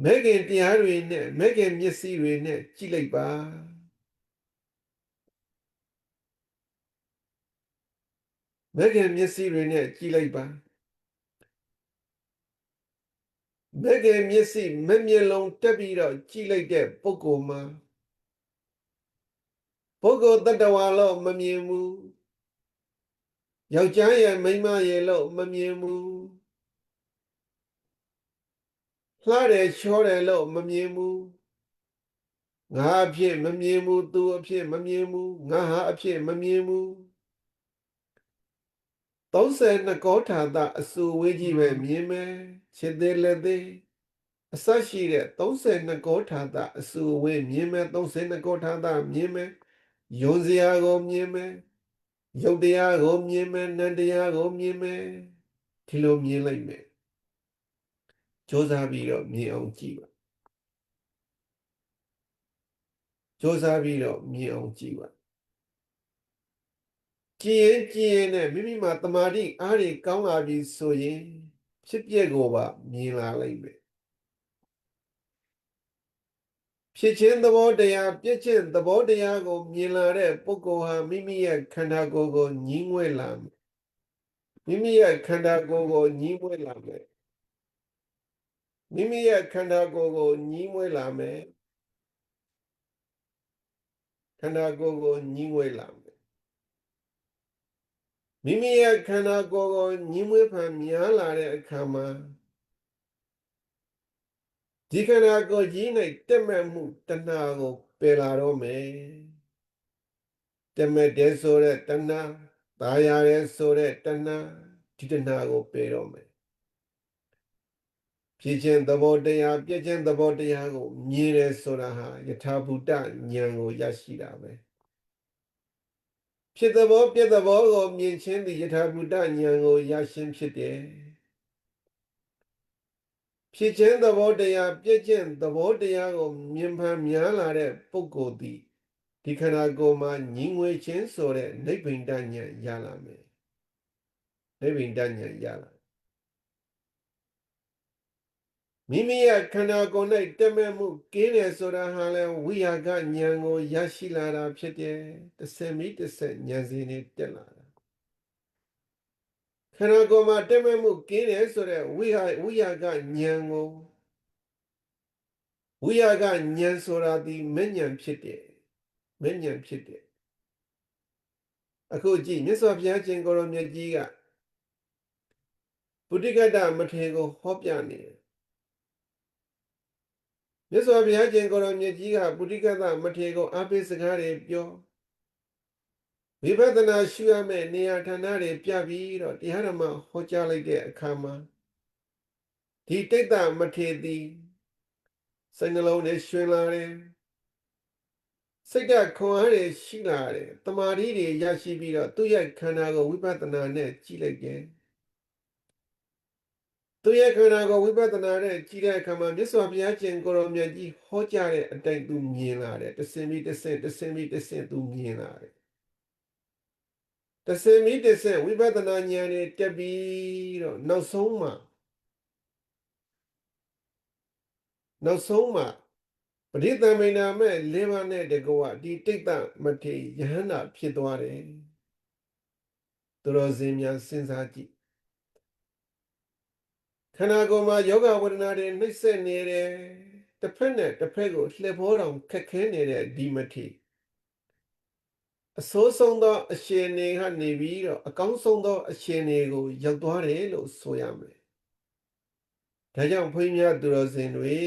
[SPEAKER 1] မဲ့ခင်တရားတွေနဲ့မဲ့ခင်မျက်စိတွေနဲ့ကြည့်လိုက်ပါမဲ့ခင်မျက်စိတွေနဲ့ကြည့်လိုက်ပါမဲ့ခင်မျက်စိမဲ့မျက်လုံးတက်ပြီးတော့ကြည့်လိုက်တဲ့ပုဂ္ဂိုလ်မှာပုဂ္ဂိုလ်တ attva လို့မမြင်ဘူးယောက်ျားရဲ့မိန်းမရဲ့လို့မမြင်ဘူးလှတယ်ချောတယ်လို့မမြင်ဘူးငါအဖြစ်မမြင်ဘူးသူအဖြစ်မမြင်ဘူးငါဟာအဖြစ်မမြင်ဘူး32ကောဌာတအစုဝေးကြီးပဲမြင်မယ်ခြေသေးလက်သေးအစရှိတဲ့32ကောဌာတအစုဝေးမြင်မယ်32ကောဌာတမြင်မယ်ယွန်စရာကိုမြင်မယ်ယုတ်တရားကိုမြင်မယ်နံတရားကိုမြင်မယ်ဒီလိုမြင်လိုက်မယ်ကြိုးစားပြီးတော့မြင်အောင်ကြည့်ပါကြိုးစားပြီးတော့မြင်အောင်ကြည့်ပါကြည်ရင်နဲ့မိမိမှာတမာတိအားတွေကောင်းလာပြီဆိုရင်ဖြစ်ပျက်ကိုပါမြင်လာလိုက်မယ်ဖြစ်ခြင်းသဘောတရားပြည့်ခြင်းသဘောတရားကိုမြင်လာတဲ့ပုဂ္ဂိုလ်ဟာမိမိရဲ့ခန္ဓာကိုယ်ကိုညှင်းငွေ့လာမယ်မိမိရဲ့ခန္ဓာကိုယ်ကိုညှင်းငွေ့လာမယ်မိမိရဲ့ခန္ဓာကိုယ်ကိုညှင်းငွေ့လာမယ်ခန္ဓာကိုယ်ကိုညှင်းငွေ့လာမယ်မိမိရဲ့ခန္ဓာကိုယ်ကိုညှင်းငွေ့ဖန်များလာတဲ့အခါမှာဒီခန္ဓာကိုယ်ကြီး၌တက်မဲ့မှုတဏှာကိုပယ်လာတော့မယ်တက်မဲ့တဲ့ဆိုတဲ့တဏှာตายရဲဆိုတဲ့တဏှာဒီတဏှာကိုပယ်တော့မယ်ဖြစ်ခြင်းသဘောတရားပြည့်ခြင်းသဘောတရားကိုမြင်တယ်ဆိုတာဟာယထာဘူတဉာဏ်ကိုရရှိတာပဲဖြစ်သဘောပြည့်သဘောကိုမြင်ခြင်းသည်ယထာဘူတဉာဏ်ကိုရရှင်းဖြစ်တယ်ဖြစ်ခြင်းသဘောတရားပြည့်ခြင်းသဘောတရားကိုမြင်ဖန်များလာတဲ့ပုဂ္ဂိုလ်သည်ဒီခန္ဓာကိုယ်မှာညီငွေခြင်းဆိုတဲ့နိဗ္ဗိန္ဒဉာဏ်ရလာမယ်နိဗ္ဗိန္ဒဉာဏ်ရလာမိမိရဲ့ခန္ဓာကိုယ်၌တက်မဲ့မှုကင်းတယ်ဆိုတာဟာလဲဝိဟာကဉာဏ်ကိုရရှိလာတာဖြစ်တယ်တစ်ဆက်မိတစ်ဆက်ဉာဏ်စဉ်နဲ့တက်လာတာခန္ဓာကိုယ်မှာတက်မဲ့မှုကင်းတယ်ဆိုတဲ့ဝိဟာကဉာဏ်ကိုဝိဟာကဉာဏ်ဆိုတာဒီမဲ့ဉာဏ်ဖြစ်တယ်မဲ့ဉာဏ်ဖြစ်တယ်အခုကြည့်မြတ်စွာဘုရားရှင်ကိုရောမြတ်ကြီးကပုတိကတမထေရကိုဟောပြနေတယ်မြတ်စွာဘုရားရှင်ကိုရောမြတ်ကြီးကပုတိကတမထေရကိုအားပေးစကားတွေပြောဝိပဿနာရှုရမယ့်နေရာဌာနတွေပြပြီးတော့တရားဓမ္မဟောကြားလိုက်တဲ့အခါမှာဒီတိတ်တမထေရသည်စိတ်နှလုံးနဲ့ရွှင်လာတယ်စိတ်ဓာတ်ခွန်အားတွေရှိလာတယ်တမာတိတွေရရှိပြီးတော့သူ့ရဲ့ခန္ဓာကိုဝိပဿနာနဲ့ကြည့်လိုက်တယ်သူရဲ့ခန္ဓာကိုဝိပဿနာနဲ့ကြည့်တဲ့အခါမှာမြတ်စွာဘုရားရှင်ကိုရောမြတ်ကြီးဟောကြားတဲ့အတိုင်းသူမြင်လာတယ်တဆင်ပြီးတဆင့်တဆင်ပြီးတဆင့်သူမြင်လာတယ်တဆင်ပြီးတဆင့်ဝိပဿနာဉာဏ်နဲ့တက်ပြီးတော့နောက်ဆုံးမှာပရိသမိနာမဲ့၄ပါးနဲ့တကွာဒီတိတ်တမထေရယဟန္တာဖြစ်သွားတယ်သူတော်စင်များစဉ်းစားကြည့်ခန္ဓာကိုယ်မှာယောဂဝေဒနာတွေနှိမ့်ဆက်နေတယ်တစ်ဖက်နဲ့တစ်ဖက်ကိုလှည့်ပေါ်တော်ခက်ခဲနေတဲ့ဒီမထေအဆိုးဆုံးသောအရှင်နေကနေပြီးတော့အကောင်းဆုံးသောအရှင်နေကိုရောက်သွားတယ်လို့ဆိုရမယ်ဒါကြောင့်ဘုန်းကြီးများသူတော်စင်တွေ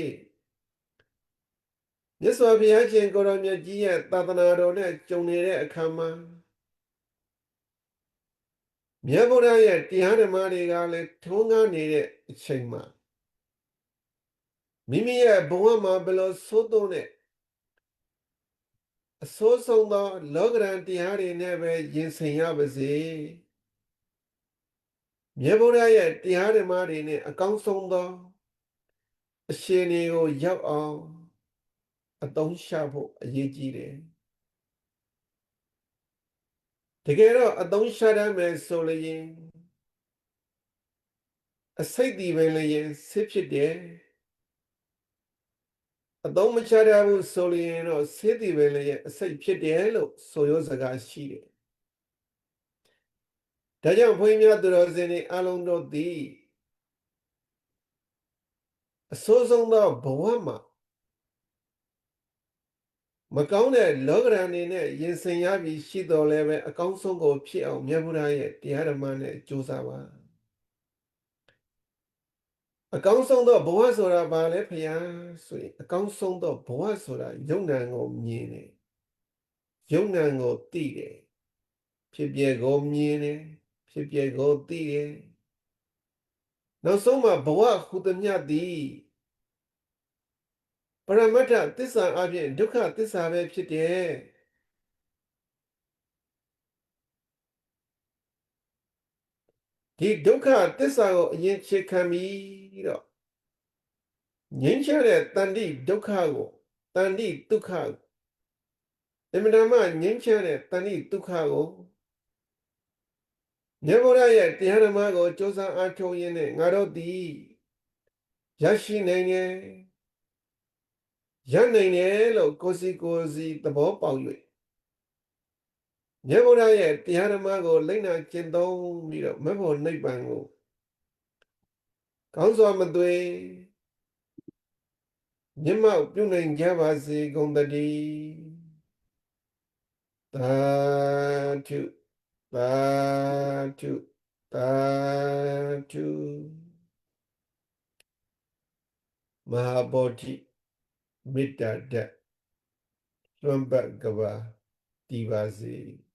[SPEAKER 1] မြတ်စွာဘုရားရှင်ကိုရောမြတ်ကြီးရဲ့သာသနာတော်နဲ့ကြုံနေတဲ့အခါမှာမြတ်ဗုဒ္ဓရဲ့တရားဓမ္မတွေကလည်းထုံးကားနေတဲ့အချိန်မှာ မိမိရဲ့ဘဝမှာဘယ်လိုသို့သွင်းတဲ့အဆိုးဆုံးသောလောကရန်တရားတွေနဲ့ပဲရင်ဆိုင်ရပါစေမြတ်ဗုဒ္ဓရဲ့တရားဓမ္မတွေနဲ့အကောင်းဆုံးသောအရှင်တွေကိုရောက်အောင်အသုံးချဖို့အရေးကြီးတယ်တကယ်တော့အသုံးချရမယ်ဆိုရင်အစိတ်ဒီပဲလည်းစစ်ဖြစ်တယ်အသုံးမချရဘူးဆိုရင်တော့ဆေးဒီပဲလည်းအစိတ်ဖြစ်တယ်လို့ဆိုရိုးစကားရှိတယ်ဒါကြောင့်ဘုန်းကြီးများသူတော်စင်တွေအလုံးတို့သည်အဆိုးဆုံးသောဘဝမှာမကောင်းတဲ့လောကရန်တွေနဲ့ရင်ဆိုင်ရပြီးရှိတော်လည်းပဲအကောင်းဆုံးကိုဖြစ်အောင်မြတ်ဗုဒ္ဓရဲ့တရားဓမ္မနဲ့ကြိုးစားပါအကောင်းဆုံးသောဘဝဆိုတာဘာလဲဖျားဆိုရင်အကောင်းဆုံးသောဘဝဆိုတာယုံ nant ကိုမြင်တယ်ယုံ nant ကိုသိတယ်ဖြစ်ပျက်ကိုမြင်တယ်ဖြစ်ပျက်ကိုသိတယ်နောက်ဆုံးမှာဘဝဟူသည်မြတ်သည်ပရမတ္ထသစ္စာအပြင်ဒုက္ခသစ္စာပဲဖြစ်တယ်ဒီဒုက္ခသစ္စာကိုအရင်ခြေခံပြီးတော့ငြိမ်းချမ်းတဲ့တန်တိဒုက္ခကိုတန်တိဒုက္ခကိုအမှန်တမ်းငြိမ်းချမ်းတဲ့တန်တိဒုက္ခကိုမြတ်ဗုဒ္ဓရဲ့တရားဓမ္မကိုစ조사အားထုတ်ရင်းနဲ့ငါတို့သည်ရရှိနိုင်တယ်ရနိုင်တယ်လို့ကိုယ်စီသဘောပေါက်၍မြတ်ဗုဒ္ဓရဲ့တရားဓမ္မကိုလိုက်နာကျင့်သုံးပြီးတော့မဖို့နိဗ္ဗာန်ကိုကောင်းစွာမသွေမျက်မှောက်ပြုနိုင်ကြပါစေကုန်သတည်းသာဓုသာဓုသာဓုမဟာဗောဓိမေတ္တာဓာတ်လွန်ပတ်ကဘာတည်ပါစေ